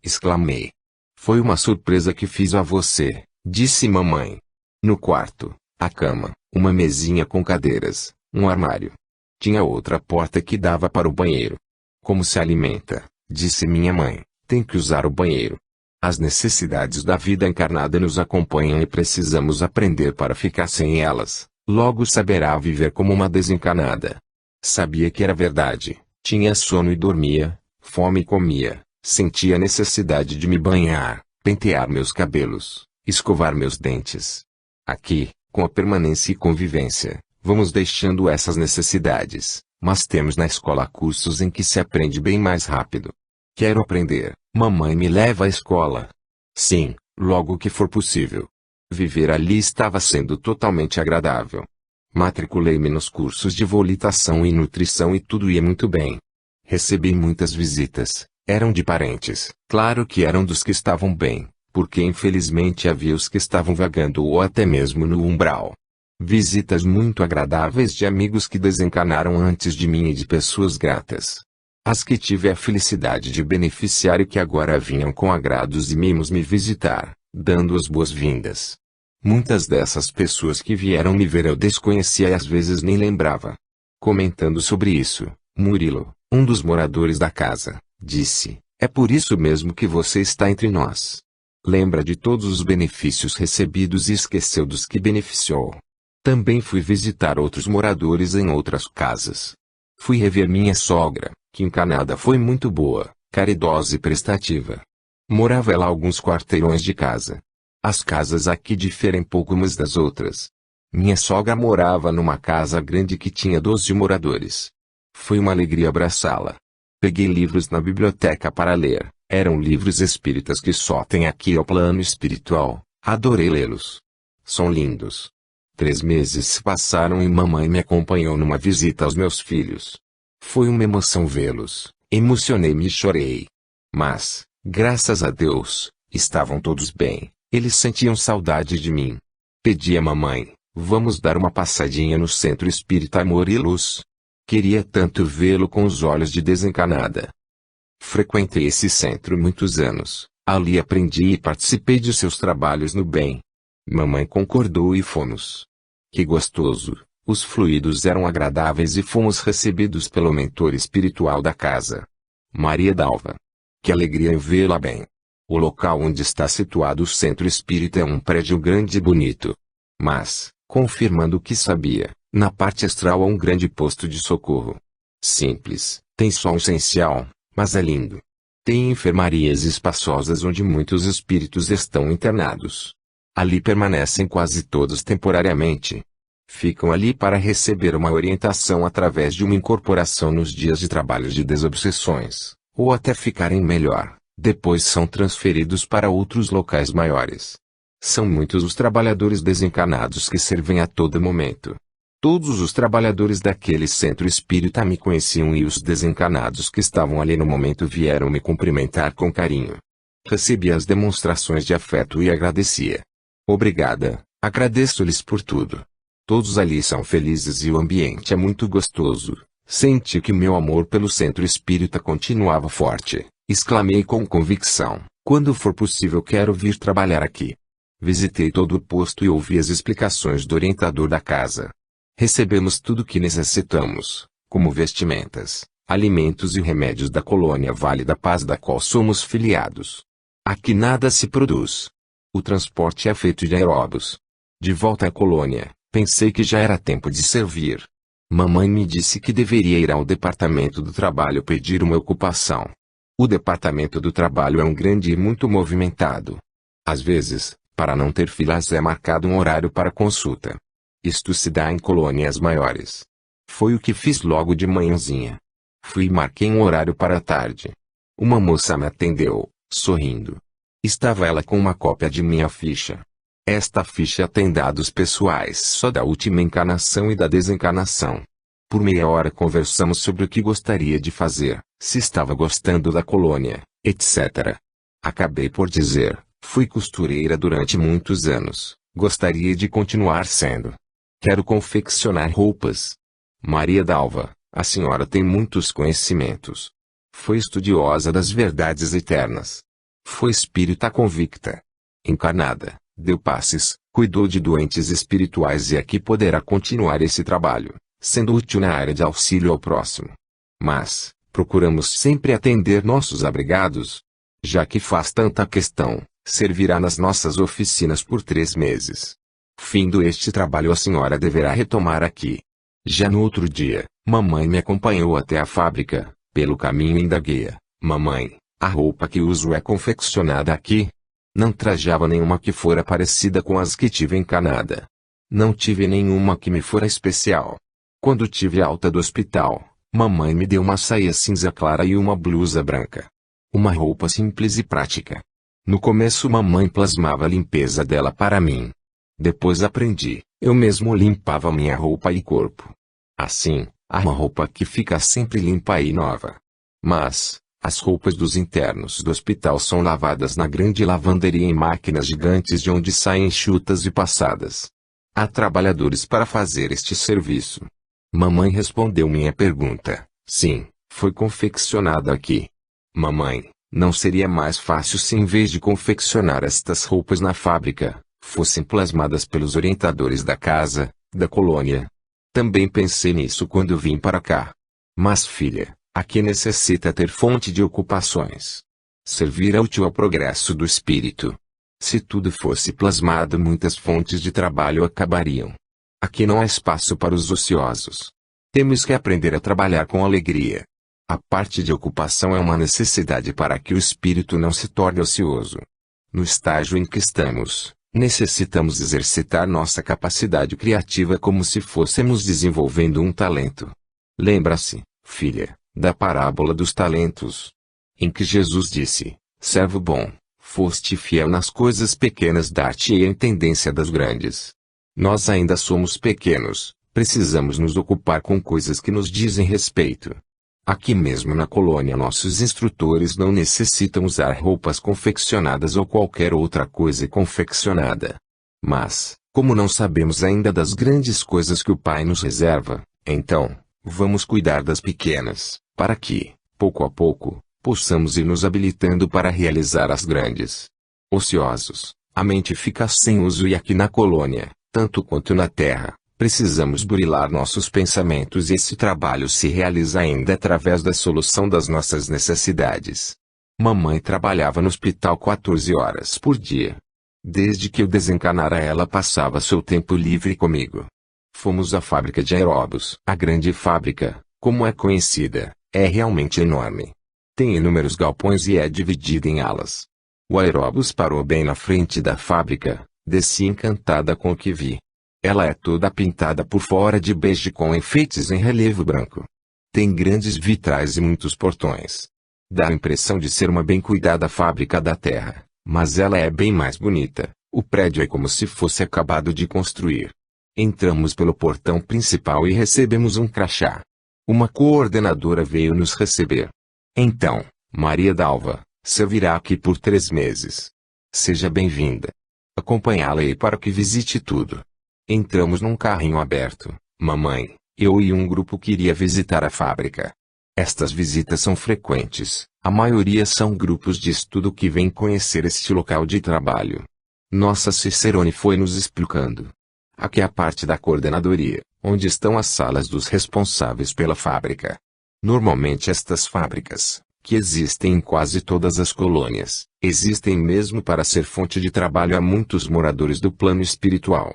Exclamei. Foi uma surpresa que fiz a você, disse mamãe. No quarto, a cama, uma mesinha com cadeiras, um armário. Tinha outra porta que dava para o banheiro. Como se alimenta, disse minha mãe, tem que usar o banheiro. As necessidades da vida encarnada nos acompanham e precisamos aprender para ficar sem elas, logo saberá viver como uma desencarnada. Sabia que era verdade, tinha sono e dormia, fome e comia, sentia a necessidade de me banhar, pentear meus cabelos, escovar meus dentes. Aqui, com a permanência e convivência, vamos deixando essas necessidades, mas temos na escola cursos em que se aprende bem mais rápido. Quero aprender, mamãe me leva à escola. Sim, logo que for possível. Viver ali estava sendo totalmente agradável. Matriculei-me nos cursos de volitação e nutrição e tudo ia muito bem. Recebi muitas visitas, eram de parentes, claro que eram dos que estavam bem, porque infelizmente havia os que estavam vagando ou até mesmo no umbral. Visitas muito agradáveis de amigos que desencarnaram antes de mim e de pessoas gratas. As que tive a felicidade de beneficiar e que agora vinham com agrados e mimos me visitar, dando as boas-vindas. Muitas dessas pessoas que vieram me ver eu desconhecia e às vezes nem lembrava. Comentando sobre isso, Murilo, um dos moradores da casa, disse, é por isso mesmo que você está entre nós. Lembra de todos os benefícios recebidos e esqueceu dos que beneficiou. Também fui visitar outros moradores em outras casas. Fui rever minha sogra, que encanada foi muito boa, caridosa e prestativa. Morava ela a alguns quarteirões de casa. As casas aqui diferem pouco umas das outras. Minha sogra morava numa casa grande que tinha 12 moradores. Foi uma alegria abraçá-la. Peguei livros na biblioteca para ler. Eram livros espíritas que só tem aqui ao plano espiritual. Adorei lê-los. São lindos. 3 meses se passaram e mamãe me acompanhou numa visita aos meus filhos. Foi uma emoção vê-los. Emocionei-me e chorei. Mas, graças a Deus, estavam todos bem. Eles sentiam saudade de mim. Pedi à mamãe, vamos dar uma passadinha no Centro Espírita Amor e Luz. Queria tanto vê-lo com os olhos de desencanada. Frequentei esse centro muitos anos. Ali aprendi e participei de seus trabalhos no bem. Mamãe concordou e fomos. Que gostoso! Os fluidos eram agradáveis e fomos recebidos pelo mentor espiritual da casa, Maria Dalva. Que alegria em vê-la bem. O local onde está situado o centro espírita é um prédio grande e bonito. Mas, confirmando o que sabia, na parte astral há um grande posto de socorro. Simples, tem só um essencial, mas é lindo. Tem enfermarias espaçosas onde muitos espíritos estão internados. Ali permanecem quase todos temporariamente. Ficam ali para receber uma orientação através de uma incorporação nos dias de trabalho de desobsessões, ou até ficarem melhor, depois são transferidos para outros locais maiores. São muitos os trabalhadores desencarnados que servem a todo momento. Todos os trabalhadores daquele centro espírita me conheciam e os desencarnados que estavam ali no momento vieram me cumprimentar com carinho. Recebi as demonstrações de afeto e agradecia. Obrigada, agradeço-lhes por tudo. Todos ali são felizes e o ambiente é muito gostoso. Senti que meu amor pelo centro espírita continuava forte. Exclamei com convicção, quando for possível quero vir trabalhar aqui. Visitei todo o posto e ouvi as explicações do orientador da casa. Recebemos tudo o que necessitamos, como vestimentas, alimentos e remédios da colônia Vale da Paz da qual somos filiados. Aqui nada se produz. O transporte é feito de aeróbus. De volta à colônia, pensei que já era tempo de servir. Mamãe me disse que deveria ir ao departamento do trabalho pedir uma ocupação. O departamento do trabalho é um grande e muito movimentado. Às vezes, para não ter filas é marcado um horário para consulta. Isto se dá em colônias maiores. Foi o que fiz logo de manhãzinha. Fui e marquei um horário para a tarde. Uma moça me atendeu, sorrindo. Estava ela com uma cópia de minha ficha. Esta ficha tem dados pessoais só da última encarnação e da desencarnação. Por meia hora conversamos sobre o que gostaria de fazer, se estava gostando da colônia, etc. Acabei por dizer, fui costureira durante muitos anos, gostaria de continuar sendo. Quero confeccionar roupas. Maria Dalva, a senhora tem muitos conhecimentos. Foi estudiosa das verdades eternas. Foi espírita convicta. Encarnada, deu passes, cuidou de doentes espirituais e aqui poderá continuar esse trabalho, sendo útil na área de auxílio ao próximo. Mas, procuramos sempre atender nossos abrigados. Já que faz tanta questão, servirá nas nossas oficinas por 3 meses. Findo este trabalho a senhora deverá retomar aqui. Já no outro dia, mamãe me acompanhou até a fábrica. Pelo caminho indaguei: mamãe, a roupa que uso é confeccionada aqui? Não trajava nenhuma que fora parecida com as que tive encarnada. Não tive nenhuma que me fora especial. Quando tive alta do hospital, mamãe me deu uma saia cinza clara e uma blusa branca. Uma roupa simples e prática. No começo mamãe plasmava a limpeza dela para mim. Depois aprendi, eu mesmo limpava minha roupa e corpo. Assim, há uma roupa que fica sempre limpa e nova. Mas, as roupas dos internos do hospital são lavadas na grande lavanderia em máquinas gigantes de onde saem enxutas e passadas. Há trabalhadores para fazer este serviço. Mamãe respondeu minha pergunta. Sim, foi confeccionada aqui. Mamãe, não seria mais fácil se em vez de confeccionar estas roupas na fábrica, fossem plasmadas pelos orientadores da casa, da colônia? Também pensei nisso quando vim para cá. Mas filha, aqui necessita ter fonte de ocupações. Servir é útil ao progresso do espírito. Se tudo fosse plasmado, muitas fontes de trabalho acabariam. Aqui não há espaço para os ociosos. Temos que aprender a trabalhar com alegria. A parte de ocupação é uma necessidade para que o espírito não se torne ocioso. No estágio em que estamos, necessitamos exercitar nossa capacidade criativa como se fôssemos desenvolvendo um talento. Lembra-se, filha, da parábola dos talentos, em que Jesus disse: servo bom, foste fiel nas coisas pequenas, dar-te-ei a intendência das grandes. Nós ainda somos pequenos, precisamos nos ocupar com coisas que nos dizem respeito. Aqui mesmo na colônia, nossos instrutores não necessitam usar roupas confeccionadas ou qualquer outra coisa confeccionada. Mas, como não sabemos ainda das grandes coisas que o Pai nos reserva, então, vamos cuidar das pequenas, para que, pouco a pouco, possamos ir nos habilitando para realizar as grandes. Ociosos, a mente fica sem uso, e aqui na colônia, tanto quanto na terra, precisamos burilar nossos pensamentos, e esse trabalho se realiza ainda através da solução das nossas necessidades. Mamãe trabalhava no hospital 14 horas por dia. Desde que eu desencarnara, ela passava seu tempo livre comigo. Fomos à fábrica de aeróbus. A grande fábrica, como é conhecida, é realmente enorme. Tem inúmeros galpões e é dividida em alas. O aeróbus parou bem na frente da fábrica. Desci encantada com o que vi. Ela é toda pintada por fora de bege com enfeites em relevo branco. Tem grandes vitrais e muitos portões. Dá a impressão de ser uma bem cuidada fábrica da terra, mas ela é bem mais bonita. O prédio é como se fosse acabado de construir. Entramos pelo portão principal e recebemos um crachá. Uma coordenadora veio nos receber. Então, Maria Dalva, servirá aqui por 3 meses. Seja bem-vinda. Acompanhá-la para que visite tudo. Entramos num carrinho aberto. Mamãe, eu e um grupo que iria visitar a fábrica. Estas visitas são frequentes. A maioria são grupos de estudo que vêm conhecer este local de trabalho. Nossa Cicerone foi nos explicando. Aqui é a parte da coordenadoria, onde estão as salas dos responsáveis pela fábrica. Normalmente estas fábricas, que existem em quase todas as colônias, existem mesmo para ser fonte de trabalho a muitos moradores do plano espiritual.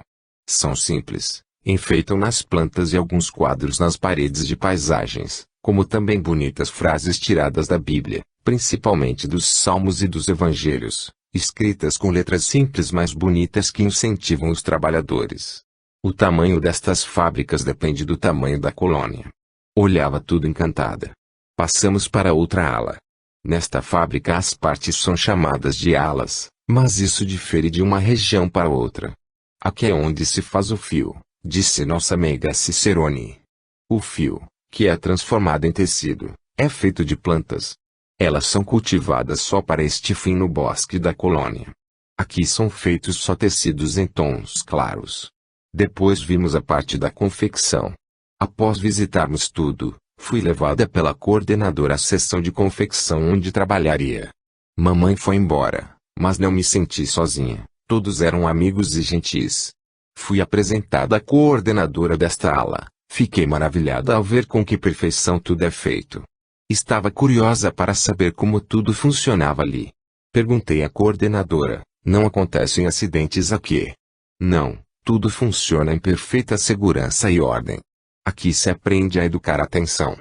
São simples, enfeitam nas plantas e alguns quadros nas paredes de paisagens, como também bonitas frases tiradas da Bíblia, principalmente dos Salmos e dos Evangelhos, escritas com letras simples mais bonitas que incentivam os trabalhadores. O tamanho destas fábricas depende do tamanho da colônia. Olhava tudo encantada. Passamos para outra ala. Nesta fábrica as partes são chamadas de alas, mas isso difere de uma região para outra. Aqui é onde se faz o fio, disse nossa amiga Cicerone. O fio, que é transformado em tecido, é feito de plantas. Elas são cultivadas só para este fim no bosque da colônia. Aqui são feitos só tecidos em tons claros. Depois vimos a parte da confecção. Após visitarmos tudo, fui levada pela coordenadora à seção de confecção onde trabalharia. Mamãe foi embora, mas não me senti sozinha, todos eram amigos e gentis. Fui apresentada à coordenadora desta ala, fiquei maravilhada ao ver com que perfeição tudo é feito. Estava curiosa para saber como tudo funcionava ali. Perguntei à coordenadora: não acontecem acidentes aqui? Não, tudo funciona em perfeita segurança e ordem. Aqui se aprende a educar a atenção.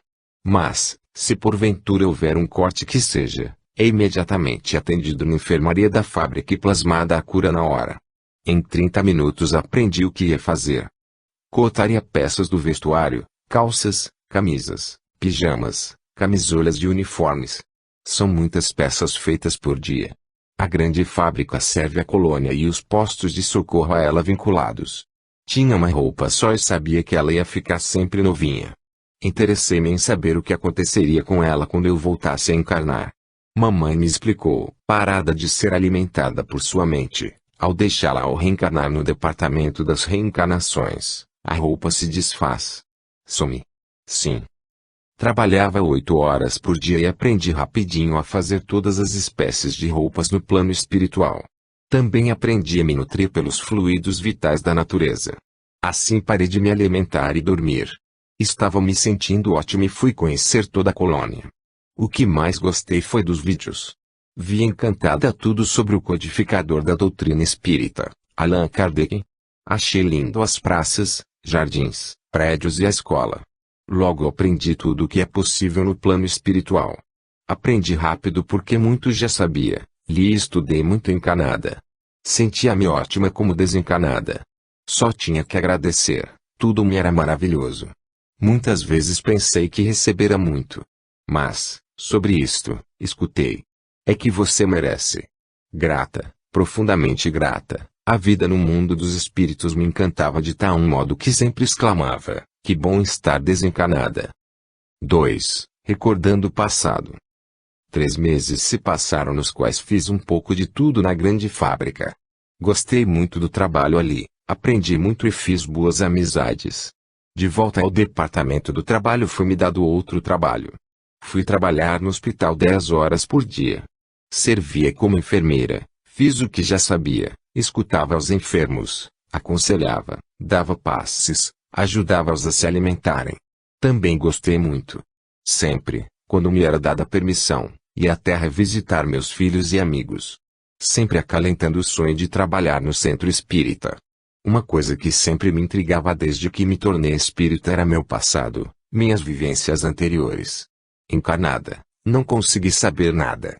Mas, se porventura houver um corte que seja, é imediatamente atendido na enfermaria da fábrica e plasmada a cura na hora. Em 30 minutos aprendi o que ia fazer. Cortaria peças do vestuário, calças, camisas, pijamas, camisolas de uniformes. São muitas peças feitas por dia. A grande fábrica serve a colônia e os postos de socorro a ela vinculados. Tinha uma roupa só e sabia que ela ia ficar sempre novinha. Interessei-me em saber o que aconteceria com ela quando eu voltasse a encarnar. Mamãe me explicou: parada de ser alimentada por sua mente, ao deixá-la ao reencarnar no departamento das reencarnações, a roupa se desfaz. Some. Sim. Trabalhava 8 horas por dia e aprendi rapidinho a fazer todas as espécies de roupas no plano espiritual. Também aprendi a me nutrir pelos fluidos vitais da natureza. Assim parei de me alimentar e dormir. Estava me sentindo ótimo e fui conhecer toda a colônia. O que mais gostei foi dos vídeos. Vi encantada tudo sobre o codificador da doutrina espírita, Allan Kardec. Achei lindo as praças, jardins, prédios e a escola. Logo aprendi tudo o que é possível no plano espiritual. Aprendi rápido porque muito já sabia, li e estudei muito encanada. Sentia-me ótima como desencanada. Só tinha que agradecer, tudo me era maravilhoso. Muitas vezes pensei que recebera muito. Mas, sobre isto, escutei. É que você merece. Grata, profundamente grata, a vida no mundo dos espíritos me encantava de tal modo que sempre exclamava, que bom estar desencanada. 2. Recordando o passado. 3 meses se passaram nos quais fiz um pouco de tudo na grande fábrica. Gostei muito do trabalho ali, aprendi muito e fiz boas amizades. De volta ao departamento do trabalho foi-me dado outro trabalho. Fui trabalhar no hospital 10 horas por dia. Servia como enfermeira, fiz o que já sabia, escutava aos enfermos, aconselhava, dava passes, ajudava-os a se alimentarem. Também gostei muito. Sempre, quando me era dada permissão, ia à terra visitar meus filhos e amigos. Sempre acalentando o sonho de trabalhar no centro espírita. Uma coisa que sempre me intrigava desde que me tornei espírita era meu passado, minhas vivências anteriores. Encarnada, não consegui saber nada.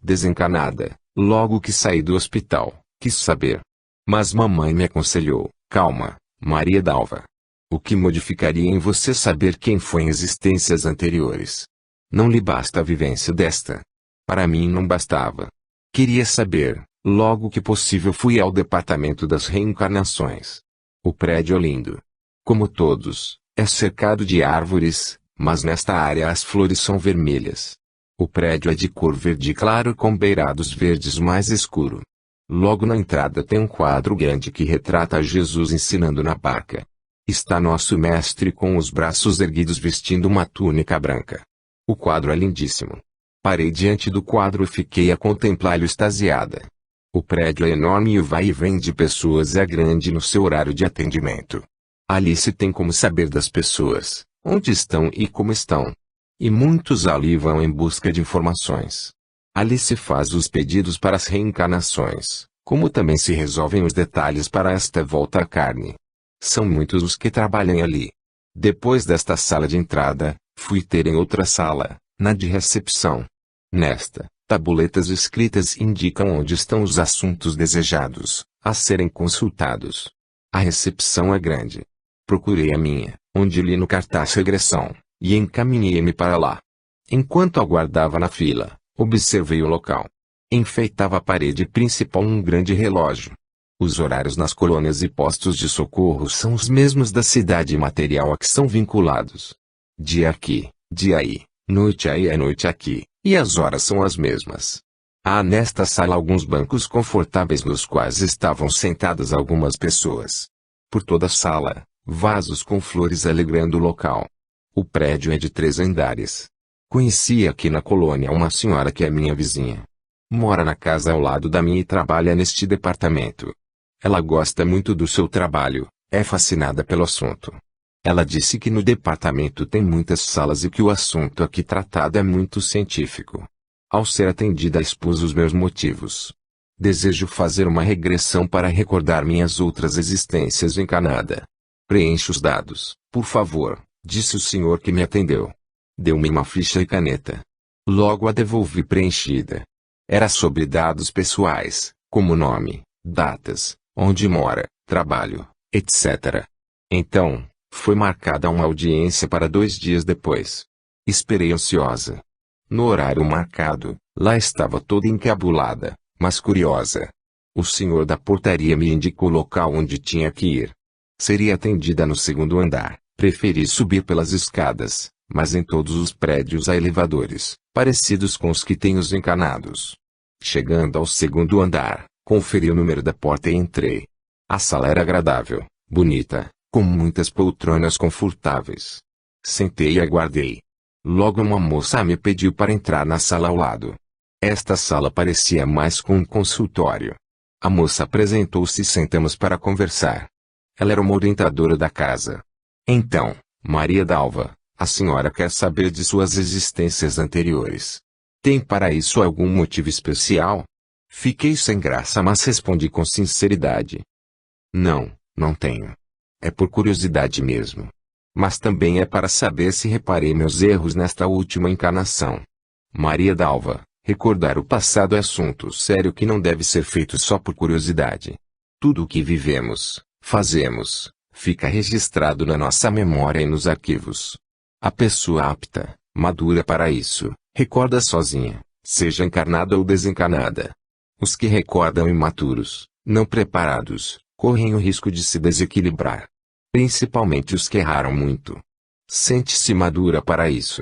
Desencanada, logo que saí do hospital, quis saber. Mas mamãe me aconselhou, calma, Maria Dalva. O que modificaria em você saber quem foi em existências anteriores? Não lhe basta a vivência desta. Para mim não bastava. Queria saber, logo que possível fui ao departamento das reencarnações. O prédio é lindo. Como todos, é cercado de árvores, mas nesta área as flores são vermelhas. O prédio é de cor verde claro com beirados verdes mais escuro. Logo na entrada tem um quadro grande que retrata Jesus ensinando na barca. Está nosso mestre com os braços erguidos vestindo uma túnica branca. O quadro é lindíssimo. Parei diante do quadro e fiquei a contemplá-lo extasiada. O prédio é enorme e o vai e vem de pessoas é grande no seu horário de atendimento. Ali se tem como saber das pessoas, onde estão e como estão. E muitos ali vão em busca de informações. Ali se faz os pedidos para as reencarnações, como também se resolvem os detalhes para esta volta à carne. São muitos os que trabalham ali. Depois desta sala de entrada, fui ter em outra sala, na de recepção. Nesta, tabuletas escritas indicam onde estão os assuntos desejados, a serem consultados. A recepção é grande. Procurei a minha, onde li no cartaz regressão, e encaminhei-me para lá. Enquanto aguardava na fila, observei o local. Enfeitava a parede principal um grande relógio. Os horários nas colônias e postos de socorro são os mesmos da cidade material a que são vinculados. Dia aqui, dia aí, noite aí é noite aqui, e as horas são as mesmas. Há nesta sala alguns bancos confortáveis nos quais estavam sentadas algumas pessoas. Por toda a sala, vasos com flores alegrando o local. O prédio é de 3 andares. Conheci aqui na colônia uma senhora que é minha vizinha. Mora na casa ao lado da minha e trabalha neste departamento. Ela gosta muito do seu trabalho, é fascinada pelo assunto. Ela disse que no departamento tem muitas salas e que o assunto aqui tratado é muito científico. Ao ser atendida expus os meus motivos. Desejo fazer uma regressão para recordar minhas outras existências encarnada. Preencha os dados, por favor, disse o senhor que me atendeu. Deu-me uma ficha e caneta. Logo a devolvi preenchida. Era sobre dados pessoais, como nome, datas, onde mora, trabalho, etc. Então, foi marcada uma audiência para 2 dias depois. Esperei ansiosa. No horário marcado, lá estava toda encabulada, mas curiosa. O senhor da portaria me indicou o local onde tinha que ir. Seria atendida no 2º andar. Preferi subir pelas escadas, mas em todos os prédios há elevadores, parecidos com os que têm os encanados. Chegando ao 2º andar, conferi o número da porta e entrei. A sala era agradável, bonita, com muitas poltronas confortáveis. Sentei e aguardei. Logo uma moça me pediu para entrar na sala ao lado. Esta sala parecia mais com um consultório. A moça apresentou-se e sentamos para conversar. Ela era uma orientadora da casa. Então, Maria Dalva, a senhora quer saber de suas existências anteriores. Tem para isso algum motivo especial? Fiquei sem graça, mas respondi com sinceridade. Não, não tenho. É por curiosidade mesmo. Mas também é para saber se reparei meus erros nesta última encarnação. Maria Dalva, recordar o passado é assunto sério que não deve ser feito só por curiosidade. Tudo o que vivemos, fazemos, fica registrado na nossa memória e nos arquivos. A pessoa apta, madura para isso, recorda sozinha, seja encarnada ou desencarnada. Os que recordam imaturos, não preparados, correm o risco de se desequilibrar. Principalmente os que erraram muito. Sente-se madura para isso.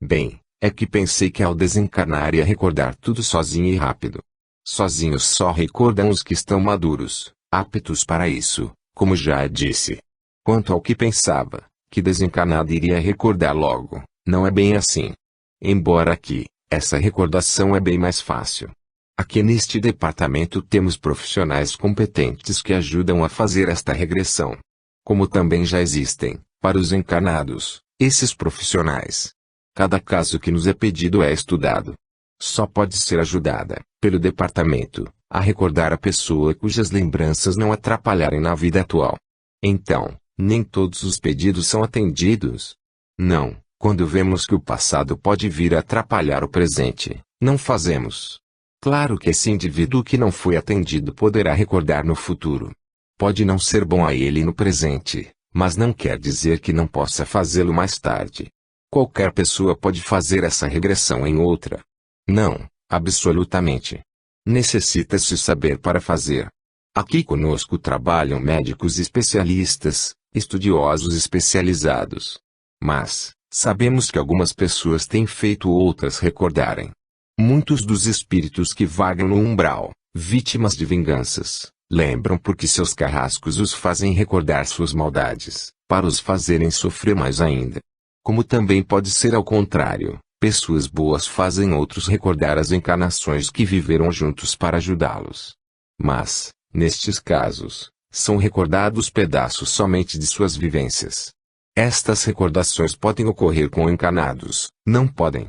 Bem, é que pensei que ao desencarnar ia recordar tudo sozinho e rápido. Sozinhos só recordam os que estão maduros, aptos para isso, como já disse. Quanto ao que pensava, que desencarnado iria recordar logo, não é bem assim. Embora aqui, essa recordação é bem mais fácil. Aqui neste departamento temos profissionais competentes que ajudam a fazer esta regressão. Como também já existem, para os encarnados, esses profissionais. Cada caso que nos é pedido é estudado. Só pode ser ajudada, pelo departamento, a recordar a pessoa cujas lembranças não atrapalharem na vida atual. Então, nem todos os pedidos são atendidos. Não, quando vemos que o passado pode vir a atrapalhar o presente, não fazemos. Claro que esse indivíduo que não foi atendido poderá recordar no futuro. Pode não ser bom a ele no presente, mas não quer dizer que não possa fazê-lo mais tarde. Qualquer pessoa pode fazer essa regressão em outra. Não, absolutamente. Necessita-se saber para fazer. Aqui conosco trabalham médicos especialistas, estudiosos especializados. Mas, sabemos que algumas pessoas têm feito outras recordarem. Muitos dos espíritos que vagam no umbral, vítimas de vinganças, lembram porque seus carrascos os fazem recordar suas maldades, para os fazerem sofrer mais ainda. Como também pode ser ao contrário, pessoas boas fazem outros recordar as encarnações que viveram juntos para ajudá-los. Mas, nestes casos, são recordados pedaços somente de suas vivências. Estas recordações podem ocorrer com encarnados, não podem.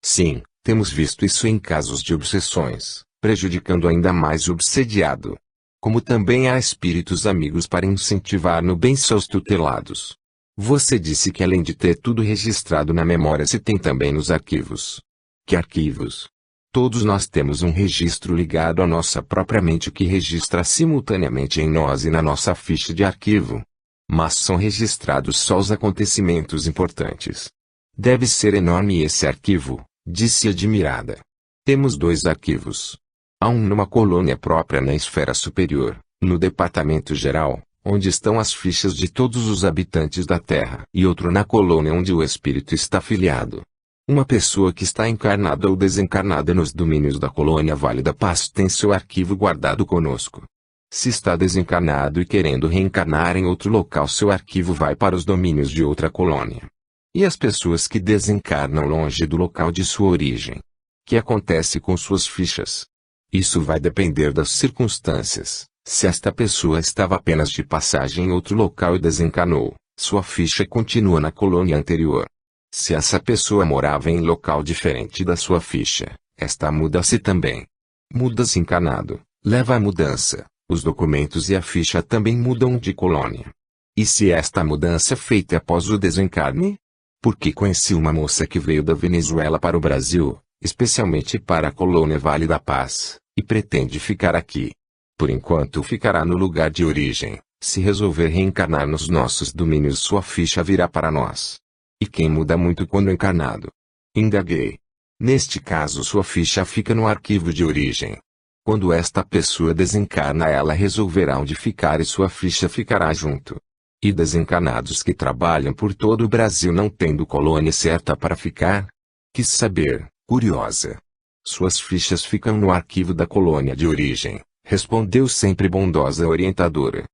Sim, temos visto isso em casos de obsessões, prejudicando ainda mais o obsediado. Como também há espíritos amigos para incentivar no bem seus tutelados. Você disse que além de ter tudo registrado na memória se tem também nos arquivos. Que arquivos? Todos nós temos um registro ligado à nossa própria mente que registra simultaneamente em nós e na nossa ficha de arquivo. Mas são registrados só os acontecimentos importantes. Deve ser enorme esse arquivo, disse admirada. Temos 2 arquivos. Há um numa colônia própria na esfera superior, no departamento geral, onde estão as fichas de todos os habitantes da Terra, e outro na colônia onde o espírito está filiado. Uma pessoa que está encarnada ou desencarnada nos domínios da colônia Vale da Paz tem seu arquivo guardado conosco. Se está desencarnado e querendo reencarnar em outro local, seu arquivo vai para os domínios de outra colônia. E as pessoas que desencarnam longe do local de sua origem? Que acontece com suas fichas? Isso vai depender das circunstâncias. Se esta pessoa estava apenas de passagem em outro local e desencarnou, sua ficha continua na colônia anterior. Se essa pessoa morava em local diferente da sua ficha, esta muda-se também. Muda-se encarnado, leva a mudança, os documentos e a ficha também mudam de colônia. E se esta mudança é feita após o desencarne? Porque conheci uma moça que veio da Venezuela para o Brasil, especialmente para a colônia Vale da Paz, e pretende ficar aqui. Por enquanto ficará no lugar de origem. Se resolver reencarnar nos nossos domínios, sua ficha virá para nós. E quem muda muito quando encarnado? Indaguei. Neste caso, sua ficha fica no arquivo de origem. Quando esta pessoa desencarna, ela resolverá onde ficar e sua ficha ficará junto. E desencarnados que trabalham por todo o Brasil não tendo colônia certa para ficar? Quis saber, curiosa. Suas fichas ficam no arquivo da colônia de origem, respondeu sempre bondosa orientadora.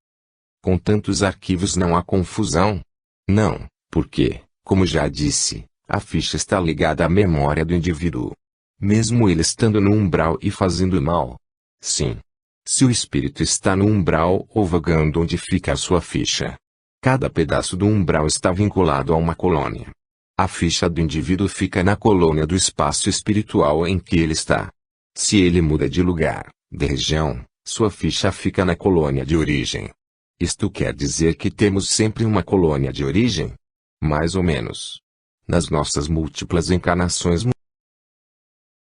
Com tantos arquivos não há confusão? Não, porque, como já disse, a ficha está ligada à memória do indivíduo. Mesmo ele estando no umbral e fazendo mal. Sim. Se o espírito está no umbral ou vagando onde fica a sua ficha. Cada pedaço do umbral está vinculado a uma colônia. A ficha do indivíduo fica na colônia do espaço espiritual em que ele está. Se ele muda de lugar, de região, sua ficha fica na colônia de origem. Isto quer dizer que temos sempre uma colônia de origem? Mais ou menos. Nas nossas múltiplas encarnações